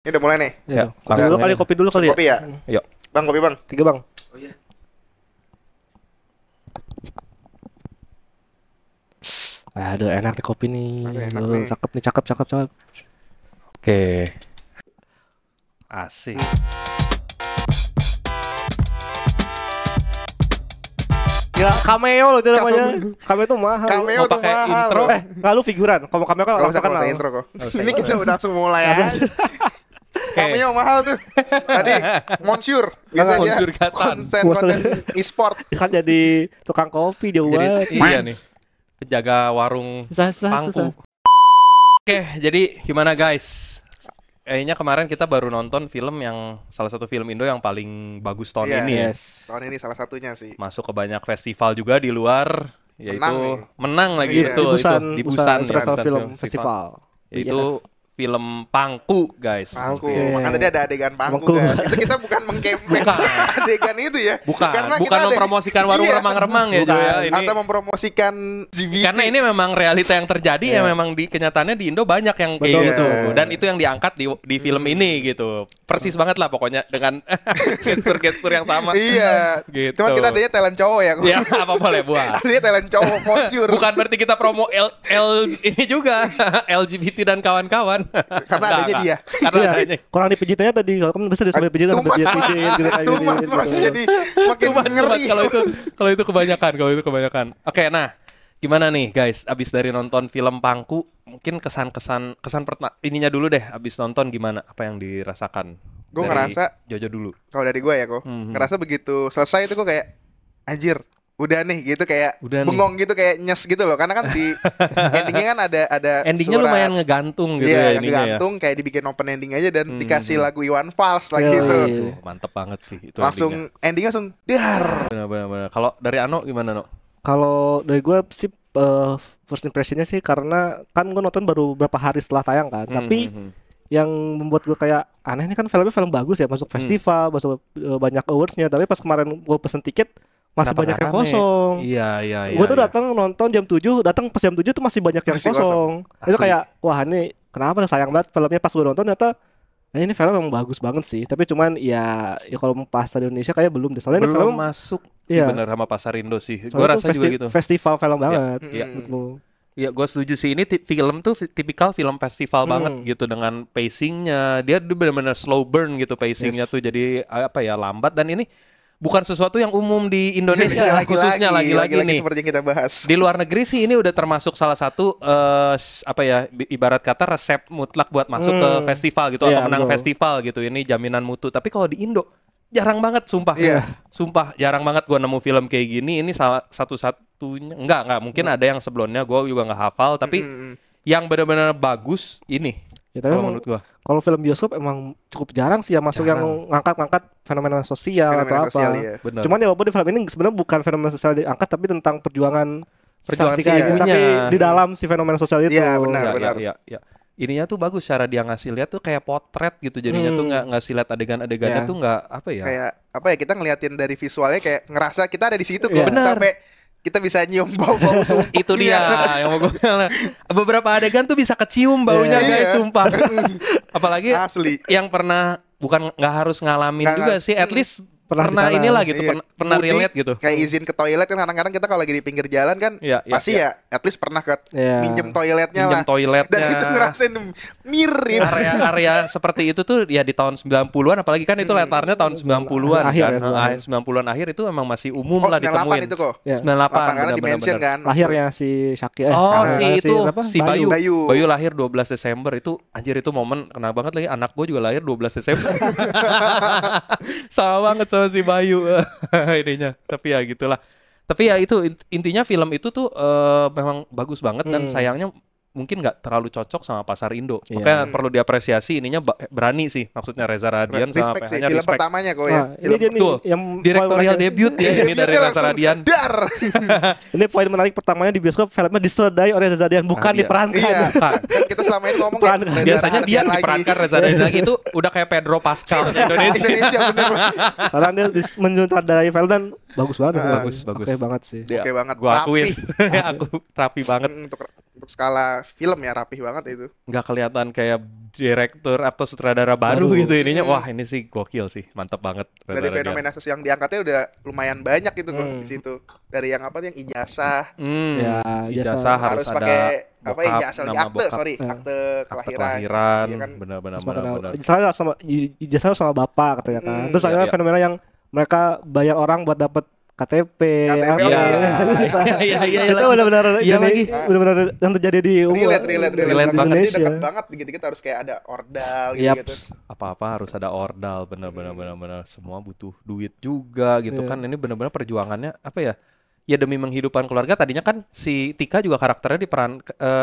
Ini udah mulai nih. Ya, Kopi dulu kali ya. Kopi ya? Yuk. Bang, kopi bang. 3 bang. Oh iya. Aduh enak nih kopi nih. Aduh, enak Aduh, nih. cakep nih, cakep. Oke. Asik. Ya cameo loh itu namanya. Cameo tuh mahal. Cameo Mau tuh pakai mahal. intro? Nggak lu figuran. Kalau cameo kan Gak orang usah terkenal. saya intro kok. Nggak usah Ini intro. kita udah langsung mulai aja. Cameo mahal tuh. Tadi Monsieur biasa dia Monsieur Gatan. konten e-sport. Kan jadi tukang kopi dia Jadi buat. iya nih. Penjaga warung Susah. pangku. Oke, jadi gimana guys? Kayaknya kemarin kita baru nonton film yang salah satu film Indo yang paling bagus tahun Iya, ini ya. Yes. Tahun ini salah satunya sih. Masuk ke banyak festival juga di luar, yaitu Menang menang lagi Iya. betul Busan, itu di Busan ya, International Busan Film Festival. Yaitu film Pangku guys. Pangku. Oke. Makanya tadi ada adegan pangku Pangku. kan. Itu kita bukan mengkampen Bukan. adegan itu ya. Bukan Karena kita bukan ada- mempromosikan warung Iya. remang-remang ya Jo ya. Ini Atau mempromosikan GBT. karena ini memang realita yang terjadi ya, memang di kenyataannya di Indo banyak yang kayak Betul, gitu betul. dan itu yang diangkat di film ini gitu. Persis banget lah pokoknya dengan gestur-gestur yang sama. Iya. Gitu. Cuman kita adanya talent cowok ya. Ya apa boleh buat. Adanya talent cowok Monsieur. Bukan berarti kita promo L ini juga LGBT dan kawan-kawan. Karena adanya dia. Karena Iya, adanya. kurang dipijitannya tadi. Kalau kan bisa sampai pijitan sampai Tumas, Mas. pijit gitu kayak Tumas, gini, Mas. gitu. Jadi makin ngeri. Kalau itu kebanyakan. Oke, nah gimana nih guys? Abis dari nonton film Pangku, mungkin kesan ininya dulu deh. Abis nonton gimana? Apa yang dirasakan? Gue Dari ngerasa Jojo dulu. kalau dari gue ya kok, ngerasa begitu selesai itu gue kayak anjir, udah nih gitu kayak Udah nih. bengong gitu kayak nyes gitu loh. Karena kan di endingnya kan ada Endingnya surat, lumayan ngegantung gitu iya, ya yang ininya ya. digantung kayak dibikin open ending aja dan dikasih lagu Iwan Fals lagi Iya, gitu. iya. Tuh, mantep banget sih itu Langsung endingnya langsung dar. benar. Kalau dari Ano gimana No? Kalau dari gue sih first impressionnya sih karena kan gue nonton baru berapa hari setelah tayang kan. Tapi yang membuat gue kayak aneh ini kan filmnya film bagus ya, masuk festival, masuk banyak awards-nya. Tapi pas kemarin gue pesen tiket masih Kenapa banyak nggak yang rame? kosong. Iya. Gue tuh datang nonton jam 7, datang pas jam 7 tuh masih banyak yang Masih kosong. Asli. Itu kayak wah ini kenapa sayang banget filmnya pas gue nonton ternyata ini film memang bagus banget sih. Tapi cuman ya kalau pas di Indonesia kayak belum deh. Soalnya ini Belum film masuk sih Iya. bener sama pasar Indo sih. Gue soalnya rasa tuh juga gitu. festival film banget. Iya. Gitu. Iya, gue setuju sih. Ini film tuh tipikal film festival banget gitu dengan pacingnya. Dia benar-benar slow burn gitu pacingnya Yes. tuh. Jadi apa ya lambat dan ini bukan sesuatu yang umum di Indonesia Iya, khususnya lagi-lagi nih. seperti yang kita bahas. Di luar negeri sih ini udah termasuk salah satu apa ya ibarat kata resep mutlak buat masuk ke festival gitu Iya, atau menang betul. festival gitu. Ini jaminan mutu. Tapi kalau di Indo jarang banget sumpah. Iya. Sumpah jarang banget gua nemu film kayak gini. Ini salah satu-satunya. Enggak, mungkin ada yang sebelumnya gua juga nggak hafal tapi yang benar-benar bagus ini. Ya, tapi Kalau emang menurut gua. kalau film bioskop emang cukup jarang sih ya masuk yang ngangkat-ngangkat fenomena sosial Fenomena atau sosial, apa. iya. Bener. Cuman ya walaupun di film ini sebenarnya bukan fenomena sosial diangkat tapi tentang perjuangan Sartika si ini, ibunya. tapi di dalam si fenomena sosial itu. Iya, benar. Ya. Ininya tuh bagus cara dia ngasih lihat tuh kayak potret gitu jadinya tuh nggak ngasih lihat adegan-adegannya Iya. tuh nggak apa ya. Kayak apa ya, kita ngeliatin dari visualnya kayak ngerasa kita ada di situ kok. Iya. Benar. Sampai kita bisa nyium bau-bau sumpah. Itu dia yang mau gue bilang. Beberapa adegan tuh bisa kecium baunya Iya. guys, sumpah. Apalagi Asli. yang pernah bukan nggak harus ngalamin Nggak juga ngas- sih, at least Pernah pernah di sana. inilah gitu, Iya. pernah Mudik, relate gitu. Kayak izin ke toilet kan kadang-kadang kita kalau lagi di pinggir jalan kan Iya, iya, pasti iya. ya at least pernah ke Iya. minjem toiletnya Minjem lah. toiletnya. Dan itu ngerasain mirip. Area seperti itu tuh ya di tahun 90-an apalagi kan itu letarnya tahun 90-an Akhir kan. ya, Akhir 90-an akhir itu emang masih umum Oh, lah 98 ditemuin. itu kok. Iya. 98 Karena dimention benar-benar. kan. Lahirnya si Syaki Oh si si itu siapa? si Bayu. Bayu. Lahir 12 Desember itu anjir itu momen kena banget lagi anak gue juga lahir 12 Desember. Sama banget sama si Bayu ininya. Tapi ya gitulah. Tapi ya itu intinya film itu tuh memang bagus banget dan sayangnya mungkin nggak terlalu cocok sama pasar Indo. Iya. Makanya perlu diapresiasi ininya berani sih maksudnya Reza Radian sama Respect sih PH-nya film respect. pertamanya kok ya. Nah, ini dia nih Betul. yang Directorial poin- debut ya ini dari Dia Reza langsung Radian. Dar. Ini poin menarik pertamanya di bioskop filmnya disutradarai oleh Reza Radian bukan iya. diperankan. Iya. Bukan. Kan kita selama ini ngomong Peran. kayak Reza Biasanya dia Radian lagi. diperankan Reza Radian lagi itu udah kayak Pedro Pascal Indonesia. Indonesia bener. Sekarang dia mensutradarai film dan bagus banget. Bagus, bagus. Oke banget sih. Dia- Oke banget. Gua akuin. Rapi. Aku rapi banget. Untuk skala film ya rapih banget itu. Nggak kelihatan kayak direktur atau sutradara baru gitu ininya. Wah, ini sih gokil sih. Mantap banget. Dari fenomena sosial yang diangkatnya udah lumayan banyak gitu kok di situ. Dari yang apa yang ijazah. Ya, ijazah harus ada apa bokap, ijazah lagi nama akte, bokap. sorry, akte Akte kelahiran. Iya kan? Benar. Ijazah sama ijazah sama bapak katanya kan. Terus ada iya. fenomena yang mereka bayar orang buat dapat KTP. KTP, apa, Iya. ya. Iya. Itu benar-benar Iya ini, lagi. benar-benar yang terjadi di Relate Relate banget. banget. Jadi Indonesia. dekat banget dikit-dikit harus kayak ada ordal Yap. gitu. Apa-apa harus ada ordal, benar. Semua butuh duit juga gitu kan. Ini benar-benar perjuangannya apa ya? Ya demi menghidupkan keluarga. Tadinya kan si Tika juga karakternya diperan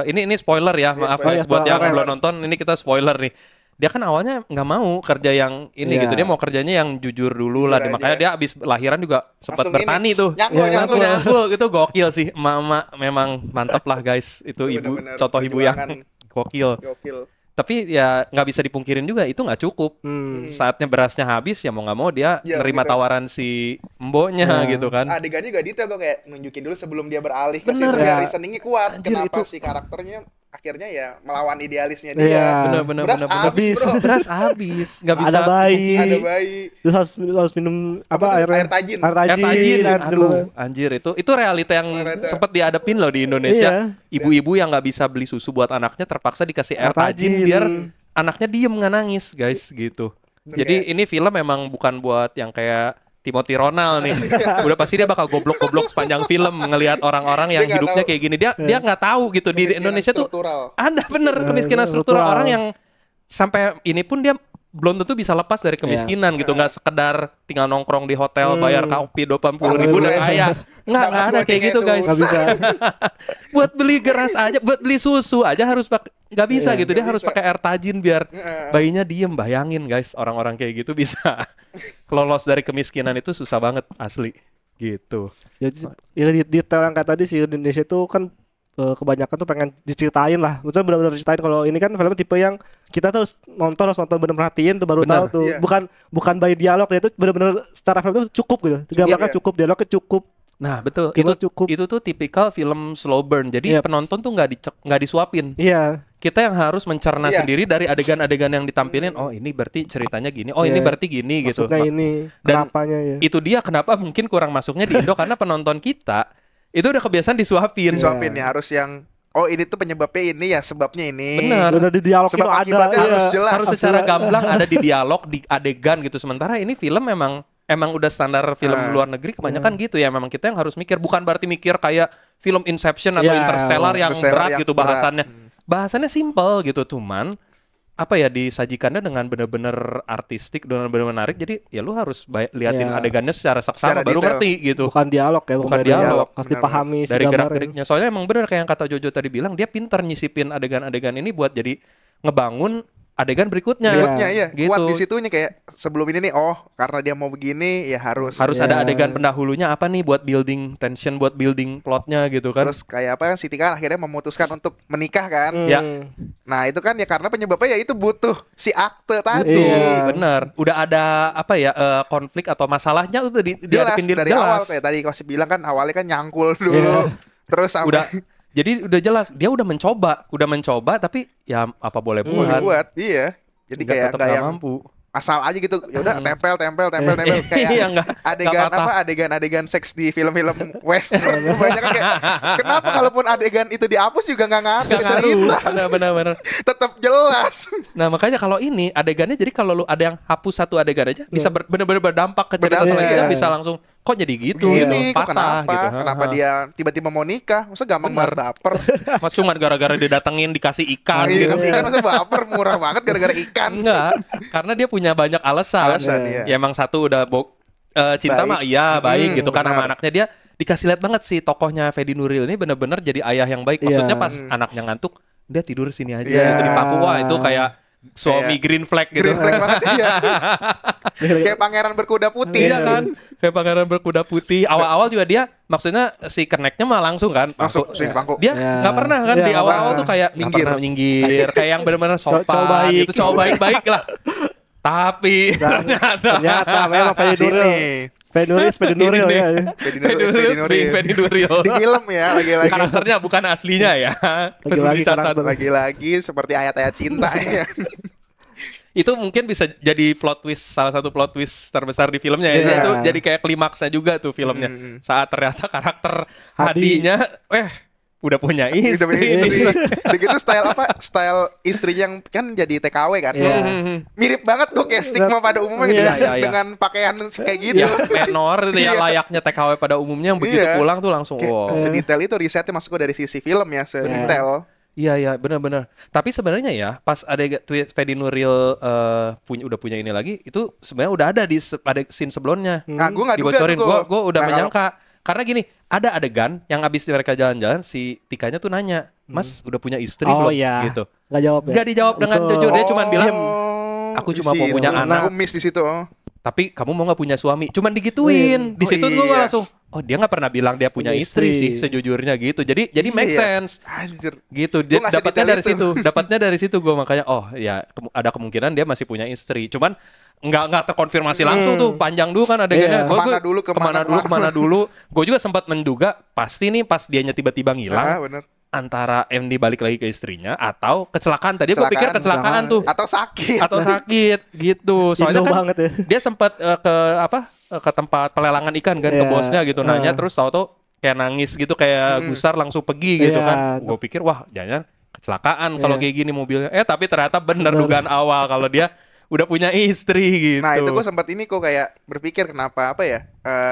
ini spoiler ya, maaf spoiler. guys buat yang Spoiler. belum nonton, ini kita spoiler nih. Dia kan awalnya nggak mau kerja yang ini Iya. gitu, dia mau kerjanya yang jujur dulu lah. Jujur Makanya aja. dia abis lahiran juga sempat Langsung bertani ini, tuh. nyangkul, Iya, Langsung nyangkul. nyangkul gitu, gokil sih. Emak-emak memang mantap lah guys. Itu ibu, Bener-bener contoh ibu yang perjuangan. gokil. Gokil. Tapi ya nggak bisa dipungkirin juga itu nggak cukup. Saatnya berasnya habis ya mau nggak mau dia Ya, nerima gitu. tawaran si mboknya gitu kan. Adegannya juga detail kok, kayak nunjukin dulu sebelum dia beralih ke Bener. situ biar Ya. reasoningnya kuat. Anjir, Kenapa itu- si karakternya akhirnya ya melawan idealisnya Iya. dia. Bener. Beras habis, bro. Beras habis, nggak bisa. Ada bayi. Ada bayi. Terus harus minum Apa tuh? air Air tajin. Air Air tajin, air aduh, anjir itu realita yang Realita. sempat dihadapin loh di Indonesia. Iya. Ibu-ibu yang nggak bisa beli susu buat anaknya terpaksa dikasih air Air tajin tajin. biar anaknya diem nggak nangis, guys, gitu. Jadi ini film memang bukan buat yang kayak Timothy Ronald nih. Udah pasti dia bakal goblok-goblok sepanjang film ngelihat orang-orang yang Dia nggak hidupnya tahu. kayak gini. Dia nggak tahu gitu di Kemiskinan Indonesia tuh struktural. ada bener kemiskinan struktural struktural. orang yang sampai ini pun dia belum tentu bisa lepas dari kemiskinan gitu, nggak sekedar tinggal nongkrong di hotel bayar kopi 20.000 udah kaya, nggak ada kayak gitu guys. Nggak bisa. Buat beli geras aja, buat beli susu aja harus pakai, nggak bisa gitu, dia nggak harus bisa. pakai air tajin biar bayinya diem. Bayangin guys, orang-orang kayak gitu bisa lolos dari kemiskinan itu susah banget asli gitu. Jadi ya, detail yang kayak tadi sih Indonesia itu kan kebanyakan tuh pengen diceritain lah. Maksudnya benar-benar diceritain. Kalau ini kan filmnya tipe yang kita tuh harus nonton benar perhatiin tuh baru Benar. tahu tuh. Iya. Bukan by dialog, dia itu benar-benar secara film itu cukup gitu. Gambarnya Iya. cukup, dialognya cukup. Nah betul, Kita cukup. itu tuh tipikal film slow burn. Jadi Yep. penonton tuh nggak disuapin. Iya. Kita yang harus mencerna Iya. sendiri dari adegan-adegan yang ditampilin. Oh ini berarti ceritanya gini. Oh ini Iya. berarti gini gitu. Maksudnya ini Dan kenapanya ya. Itu dia kenapa mungkin kurang masuknya di Indo karena penonton kita itu udah kebiasaan disuapin. Disuapin ya, harus yang oh ini tuh penyebabnya ini ya, sebabnya ini. Benar. Udah di dialog Sebab itu ada. akibatnya iya. harus jelas. Harus secara gamblang ada di dialog, di adegan gitu. Sementara ini film emang udah standar film luar negeri kebanyakan gitu ya. Memang kita yang harus mikir, bukan berarti mikir kayak film Inception atau Iya, Interstellar yang Interstellar berat yang gitu berat. bahasannya. Bahasannya simple gitu, cuman apa ya disajikannya dengan bener-bener artistik, dengan bener-bener menarik. Jadi ya lu harus liatin Iya. adegannya secara seksama Secara baru detail. ngerti gitu. Bukan dialog ya, Bukan dari dialog, Harus benar-benar. dipahami si Dari gambarnya. gerak-geriknya. Soalnya emang bener kayak yang kata Jojo tadi bilang, dia pinter nyisipin adegan-adegan ini buat jadi ngebangun adegan berikutnya. Berikutnya ya, Gitu. kuat di situnya kayak sebelum ini nih, oh karena dia mau begini ya harus. Harus Iya. ada adegan pendahulunya apa nih buat building tension, buat building plotnya gitu kan. Terus kayak apa kan Siti kan akhirnya memutuskan untuk menikah kan. Ya. Nah itu kan ya karena penyebabnya ya itu butuh si akte tadi. Iya. Bener. Udah ada apa ya konflik atau masalahnya udah Jelas dihadapin dari awal kayak tadi Kosi bilang kan awalnya kan nyangkul dulu. Terus sampai udah jadi udah jelas dia udah mencoba tapi ya apa boleh buat. buat iya. Jadi Nggak, kayak tetep nggak nggak yang mampu. asal aja gitu. Ya udah tempel kayak Iya, nggak adegan patah. apa adegan seks di film-film West. Kebanyakan kayak kenapa kalaupun adegan itu dihapus juga nggak ngaruh Nggak ke ngaruh. cerita. Benar. Tetap jelas. Nah makanya kalau ini adegannya jadi kalau lu ada yang hapus satu adegan aja bisa bener-bener berdampak ke cerita Berdampak, selanjutnya, iya. bisa langsung kok jadi gitu Gini, gitu kok patah kenapa? gitu. Kenapa dia tiba-tiba mau nikah? Masa gampang Bener. banget baper? Mas cuma gara-gara didatengin dikasih ikan Iya, gitu. kasih ikan masa baper murah banget gara-gara ikan. Enggak, karena dia punya banyak alasan. Iya. Ya emang satu udah cinta Baik. mah iya baik gitu kan sama benar. anaknya, dia dikasih lihat banget sih tokohnya Fedi Nuril ini bener-bener jadi ayah yang baik. Maksudnya Iya. pas anaknya ngantuk dia tidur sini aja Iya. gitu di paku. Wah itu kayak suami Kayak green flag gitu. Green flag banget iya. Kayak pangeran berkuda putih. Iya kan, kayak pangeran berkuda putih. Awal-awal juga dia, maksudnya si keneknya mah langsung kan, Langsung sini pangku. Dia Ya. nggak pernah kan Iya, di nggak awal-awal pernah. tuh kayak nggak Minggir. pernah minggir, kayak yang benar-benar sopan, Cowok baik. itu cowok baik-baik lah. Tapi ternyata Ternyata memang Fedi Sini. Nuril Fedi Nuril Ini ya. Fedi Fedi Nuril, Nuril being Fedi Nuril. Di film ya lagi-lagi. Karakternya bukan aslinya ya. Lagi-lagi Dicatat. karakter. Lagi-lagi seperti ayat-ayat cinta ya. Itu mungkin bisa jadi plot twist, salah satu plot twist terbesar di filmnya ya. Iya. Itu jadi kayak klimaksnya juga tuh filmnya. Saat ternyata karakter Hadi. Hadinya udah punya Udah punya istri. istri. Udah gitu style apa? Style istri yang kan jadi TKW kan. Iya. Mirip banget kok kayak stigma pada umumnya gitu. Iya, iya, iya. Dengan pakaian kayak gitu. Ya, menor itu ya Iya. layaknya TKW pada umumnya yang begitu Iya. pulang tuh langsung Kayak sedetail itu risetnya masuk dari sisi film ya, sedetail. Iya benar-benar. Tapi sebenarnya ya pas ada Fedi Nuril udah punya ini lagi, itu sebenarnya udah ada ada scene sebelumnya. Nah, gue nggak duga Dibocorin. tuh Gue udah Nah, menyangka karena gini, ada adegan yang abis mereka jalan-jalan si Tikanya tuh nanya, Mas udah punya istri Oh belum? iya. Gitu. Nggak jawab ya. Nggak dijawab dengan Betul. jujur. Dia cuma bilang, Aku di cuma mau situ. punya anak. Aku miss di situ. tapi kamu mau nggak punya suami? Cuman digituin. Di Oh, situ gue iya. langsung, oh dia nggak pernah bilang dia punya Punya istri istri. sih sejujurnya gitu. Jadi make Iya. sense. Anjir. Gitu. Gua nggak Dapatnya sedetail dari itu. situ. Dapatnya dari situ gue makanya ya ada kemungkinan dia masih punya istri. Cuman nggak terkonfirmasi langsung tuh, panjang dulu kan adegannya. Iya. Gua- Kemana dulu, kemana kemana dulu. Gue juga sempat menduga pasti nih pas dianya tiba-tiba ngilang Bener. antara MD balik lagi ke istrinya atau kecelakaan. Tadi gue pikir kecelakaan tuh Atau sakit. atau sakit gitu. Soalnya Indo kan banget ya. dia sempat ke tempat pelelangan ikan kan, ke Iya. bosnya gitu nanya, terus tahu-tahu kayak nangis gitu, kayak gusar langsung pergi gitu Iya. kan. Gue pikir wah jangan kecelakaan kalau Iya. kayak gini mobilnya. Tapi ternyata bener dugaan awal kalau dia udah punya istri gitu. Nah itu gue sempat ini kok kayak berpikir kenapa apa ya,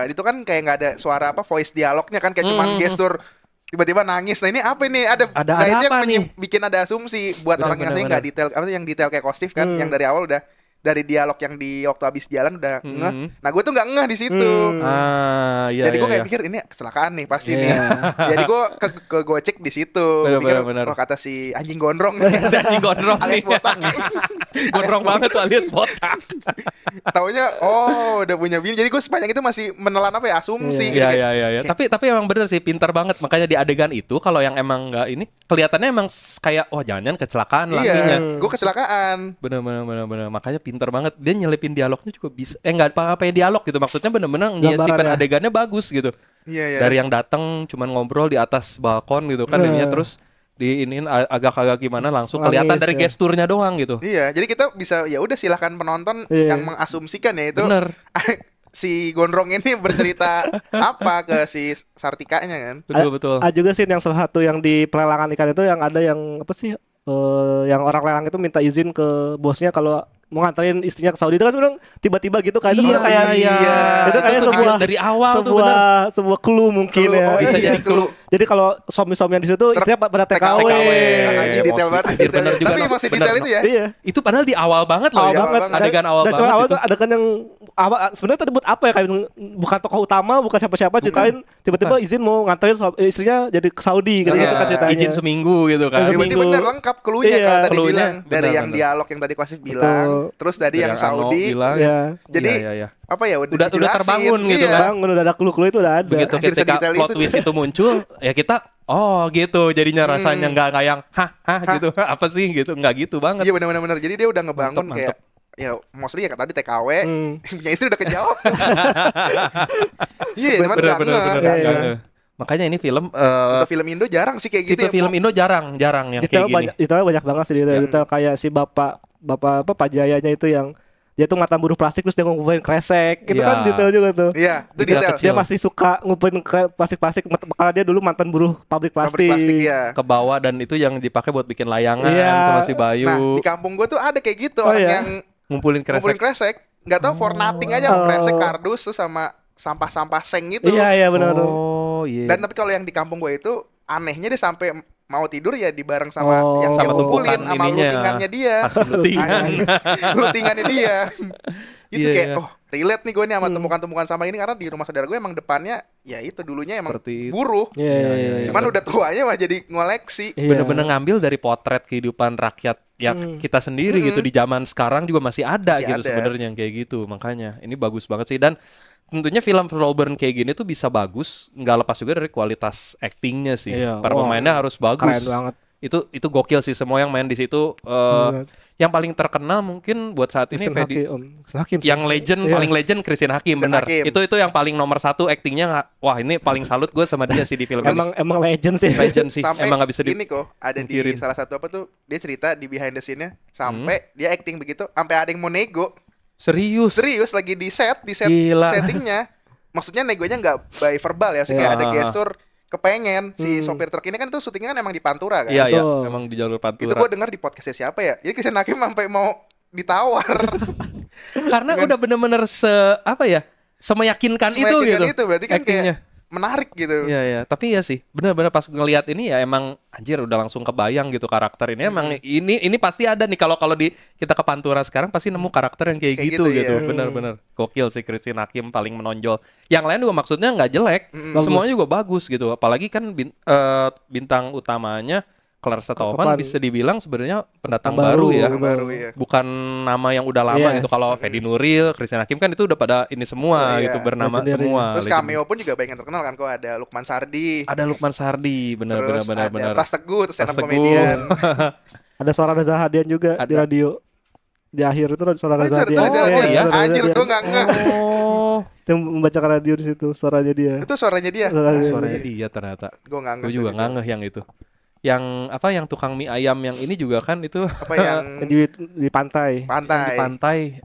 itu kan kayak nggak ada suara apa voice dialognya kan, kayak cuman gestur tiba-tiba nangis. Nah ini apa ini ada nah, itu apa yang nih? bikin ada asumsi buat Benar, orang yang benar, aslinya nggak detail, apa yang detail kayak Kostif kan, yang dari awal udah dari dialog yang di waktu habis jalan udah ngeh. Nah gue tuh nggak ngeh di situ. Iya, Jadi gue iya, kayak iya. mikir ini kecelakaan nih pasti Iya. nih. Jadi gue ke gocek di situ. Benar, Mikir, benar. oh kata si anjing gondrong Si anjing gondrong alias nih. botak. Gondrong banget tuh alias botak. Taunya oh udah punya bini. Jadi gue sepanjang itu masih menelan apa ya, asumsi gitu. Iya iya iya. Tapi emang bener sih, pintar banget. Makanya di adegan itu kalau yang emang nggak ini kelihatannya emang kayak wah jangan-jangan kecelakaan lakinya. Iya, gue kecelakaan. Bener. Makanya pintar banget. Dia nyelipin dialognya juga bisa. Nggak apa-apa ya dialog gitu. Maksudnya bener-bener nyelipin Gambaran ya. adegannya bagus gitu. Iya. Dari yang datang cuman ngobrol di atas balkon gitu kan, ininya terus diinin agak-agak gimana langsung kelihatan Nangis, dari ya. gesturnya doang gitu. Iya, jadi kita bisa ya udah silahkan penonton Iya. yang mengasumsikan ya itu Bener. si gondrong ini bercerita apa ke si Sartikanya kan. Betul. Ada juga sih yang salah satu yang di pelelangan ikan itu yang ada yang apa sih, yang orang lelang itu minta izin ke bosnya kalau mau nganterin istrinya ke Saudi. Itu kan sebenarnya tiba-tiba gitu kan. Itu Iya, sebenarnya kayak iya. itu kayak Itu sebuah dari awal tuh, sebuah clue mungkin Clue, ya. oh Bisa iya, jadi clue. Jadi kalau suami-suami yang di situ istrinya pada TKW. Anjing detail banget. Anjir, bener juga, Tapi no. masih Bener, detail no. itu ya. Iya. Itu padahal di awal banget loh Awal ya. banget. Adegan awal Dan cuma banget awal itu. tuh adegan yang sebenarnya tadi buat apa ya, kayak bukan tokoh utama, bukan siapa-siapa, ceritain tiba-tiba izin mau nganterin istrinya jadi ke Saudi gitu, Iya. gitu kan ceritanya. Izin seminggu gitu kan. Seminggu. Berarti bener lengkap clue-nya Iya. kalau tadi Clue-nya, bilang dari bener, yang bener. dialog yang tadi Kosif bilang, terus dari yang Ano Saudi. bilang, Iya. Jadi iya. apa ya udah Udah dijelasin. terbangun gitu Iya. kan. Bang, udah ada clue-clue itu udah ada. Begitu Anjir, ketika sedetail plot itu. twist itu muncul, ya kita gitu jadinya rasanya nggak yang gitu apa sih gitu, nggak gitu banget. Iya benar-benar. Jadi dia udah ngebangun Mantep, kayak ya mostly ya tadi TKW punya istri udah kejawab. Iya, cuman nggak ngeh. Bener. Iya. Makanya ini film Untuk film Indo jarang sih kayak gitu tipe ya. film Indo jarang yang kayak gini. Detailnya banyak banget sih detail kayak si bapak apa Pak Jayanya itu yang dia tuh mantan buruh plastik terus dia ngumpulin kresek. Itu Iya. kan detail juga tuh. Iya, itu Detail detail. kecil. Dia masih suka ngumpulin plastik-plastik karena dia dulu mantan buruh pabrik Pabrik plastik. plastik ya. Ke bawah dan itu yang dipakai buat bikin layangan Iya. sama si Bayu. Nah, di kampung gue tuh ada kayak gitu Oh, orang iya? yang ngumpulin ngumpulin kresek. kresek. Nggak tahu for nothing aja Oh. kresek kardus tuh sama sampah-sampah seng gitu. Iya benar. Oh iya. Dan tapi kalau yang di kampung gue itu anehnya dia sampai mau tidur ya di bareng sama Oh. yang Sama dia kumpulin tumpukan sama ininya. lutingannya dia. Hasil lutingan. Anjing. Lutingannya dia. Itu Iya, kayak iya. oh relate nih gue nih sama temukan-temukan sampah ini, karena di rumah saudara gue emang depannya ya itu dulunya emang Seperti itu. buruh. Iya. Cuman udah tuanya mah jadi ngoleksi. Iya. Bener-bener ngambil dari potret kehidupan rakyat yang kita sendiri gitu di zaman sekarang juga masih ada Masih gitu ada. sebenarnya yang kayak gitu. Makanya ini bagus banget sih, dan tentunya film slow burn kayak gini tuh bisa bagus nggak lepas juga dari kualitas actingnya sih. Iya. Para Wah, pemainnya harus bagus. keren banget. Itu gokil sih semua yang main di situ. Yang paling terkenal mungkin buat saat ini Hakim yang legend paling legend Christian Hakim, benar. Itu yang paling nomor satu aktingnya. Wah, ini paling salut gue sama dia sih di film. Emang legend sih. Legend sih. Sampai emang gak bisa ini kok ada di salah satu apa tuh, dia cerita di behind the scene-nya sampai dia acting begitu sampai ada yang mau nego. Serius lagi di Gila. settingnya. Maksudnya negonya nggak by verbal ya, sih kayak ada gestur kepengen si sopir truk ini kan tuh syutingnya kan emang di Pantura kan. Iya, emang di jalur Pantura. Itu gue dengar di podcastnya siapa ya. Jadi Christian Hakim sampai mau ditawar. Karena udah bener-bener semeyakinkan itu gitu. Itu berarti kan actingnya. kayak menarik gitu. Iya. Tapi ya sih, benar-benar pas ngelihat ini ya emang anjir udah langsung kebayang gitu karakter ini. Emang ini pasti ada nih kalau di kita ke Pantura sekarang pasti nemu karakter yang kayak gitu. Iya. Benar-benar gokil sih Christian Hakim paling menonjol. Yang lain juga maksudnya nggak jelek, semuanya juga bagus gitu. Apalagi kan bintang utamanya Clarissa Taufan bisa dibilang sebenarnya pendatang baru ya. Bukan nama yang udah lama gitu. Kalau Fedi Nuril, Christian Hakim kan itu udah pada ini semua gitu, bernama semua. Terus cameo pun juga banyak yang terkenal kan, kok ada Lukman Sardi. Benar. Ada Pras Teguh, terus stand up komedian. Ada suara Reza Hadian juga di radio. Di akhir itu ada suara Reza Hadian. Iya. Anjir, gue nggak ngeh. Yang membacakan radio di situ suaranya dia. Itu suaranya dia. Suaranya dia ternyata. Gue juga nggak ngeh yang itu. Yang tukang mie ayam yang ini juga kan itu apa yang di pantai. Di pantai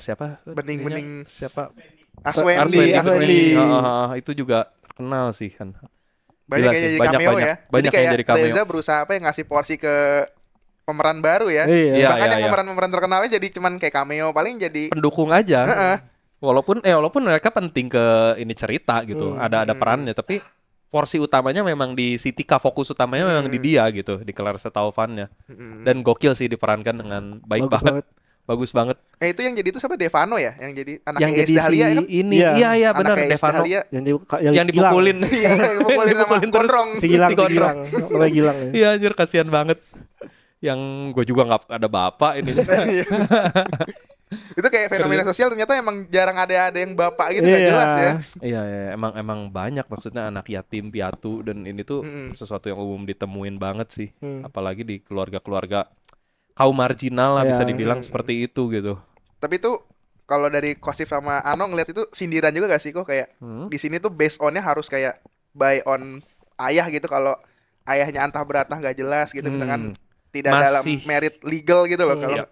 siapa? Bening siapa? Aswendi. Itu juga terkenal sih kan. Banyak yang jadi cameo ya. Banyak yang jadi cameo. Reza berusaha ngasih porsi ke pemeran baru ya. Bahkan yang pemeran-pemeran terkenalnya jadi cuman kayak cameo, paling jadi pendukung aja. Walaupun mereka penting ke ini cerita gitu. Ada perannya, tapi porsi utamanya memang di si Tika, fokus utamanya memang di dia gitu, di Clarissa Taufannya. Dan gokil sih diperankan dengan bagus banget. Itu yang jadi itu siapa? Devano ya, yang jadi anak yang jadi Dahlia si kan? Ini iya benar Devano yang dipukulin dipukulin terus si Gilang. Iya anjir, kasihan banget. Yang gue juga nggak ada bapak ini. Itu kayak fenomena sosial, ternyata emang jarang ada yang bapak gitu, nggak jelas ya. Iya, emang banyak, maksudnya anak yatim piatu, dan ini tuh sesuatu yang umum ditemuin banget sih. Apalagi di keluarga-keluarga kaum marginal lah bisa dibilang seperti itu gitu. Tapi itu kalau dari Kosif sama Ano ngeliat itu sindiran juga gak sih kok, kayak di sini tuh based on-nya harus kayak by on ayah gitu. Kalau ayahnya antah beratah nggak jelas gitu, kita kan tidak dalam merit legal gitu loh. Kalau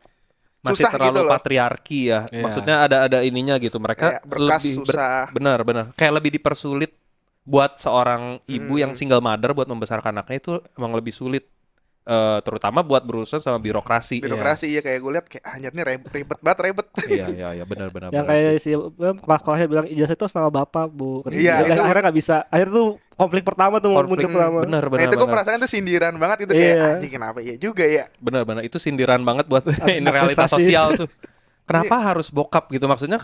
masih susah terlalu gitu loh. Patriarki ya. Maksudnya ada ininya gitu. Mereka lebih susah. Benar. Kayak lebih dipersulit buat seorang ibu yang single mother buat membesarkan anaknya itu emang lebih sulit. Terutama buat berurusan sama birokrasi. Iya, kayak gue lihat kayak anjir nih ribet banget. Iya benar. Yang kayak si sekolahnya bilang ijazah itu sama bapak, Bu. Iya, akhirnya nggak bisa. Akhirnya tuh konflik pertama tuh muncul pertama. Benar. Itu gue merasakan tuh sindiran banget itu, kayak anjing kenapa ya juga ya. Benar. Itu sindiran banget buat ini realitas sosial tuh. Kenapa harus bokap gitu? Maksudnya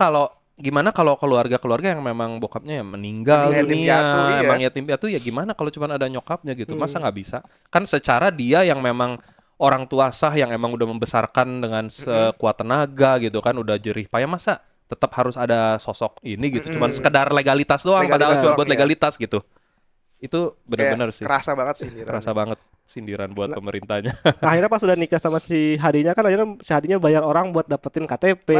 gimana kalau keluarga yang memang bokapnya yang meninggal dunia, emang yatim piatu ya gimana kalau cuma ada nyokapnya gitu? Masa nggak bisa? Kan secara dia yang memang orang tua sah yang emang udah membesarkan dengan sekuat tenaga gitu kan, udah jerih payah, masa tetap harus ada sosok ini gitu? Cuman sekedar legalitas doang, padahal cuma buat legalitas gitu. Itu benar-benar sih. Kerasa banget sindiran buat pemerintahnya. Nah, akhirnya pas sudah nikah sama si Hadinya kan, akhirnya si Hadinya bayar orang buat dapetin KTP.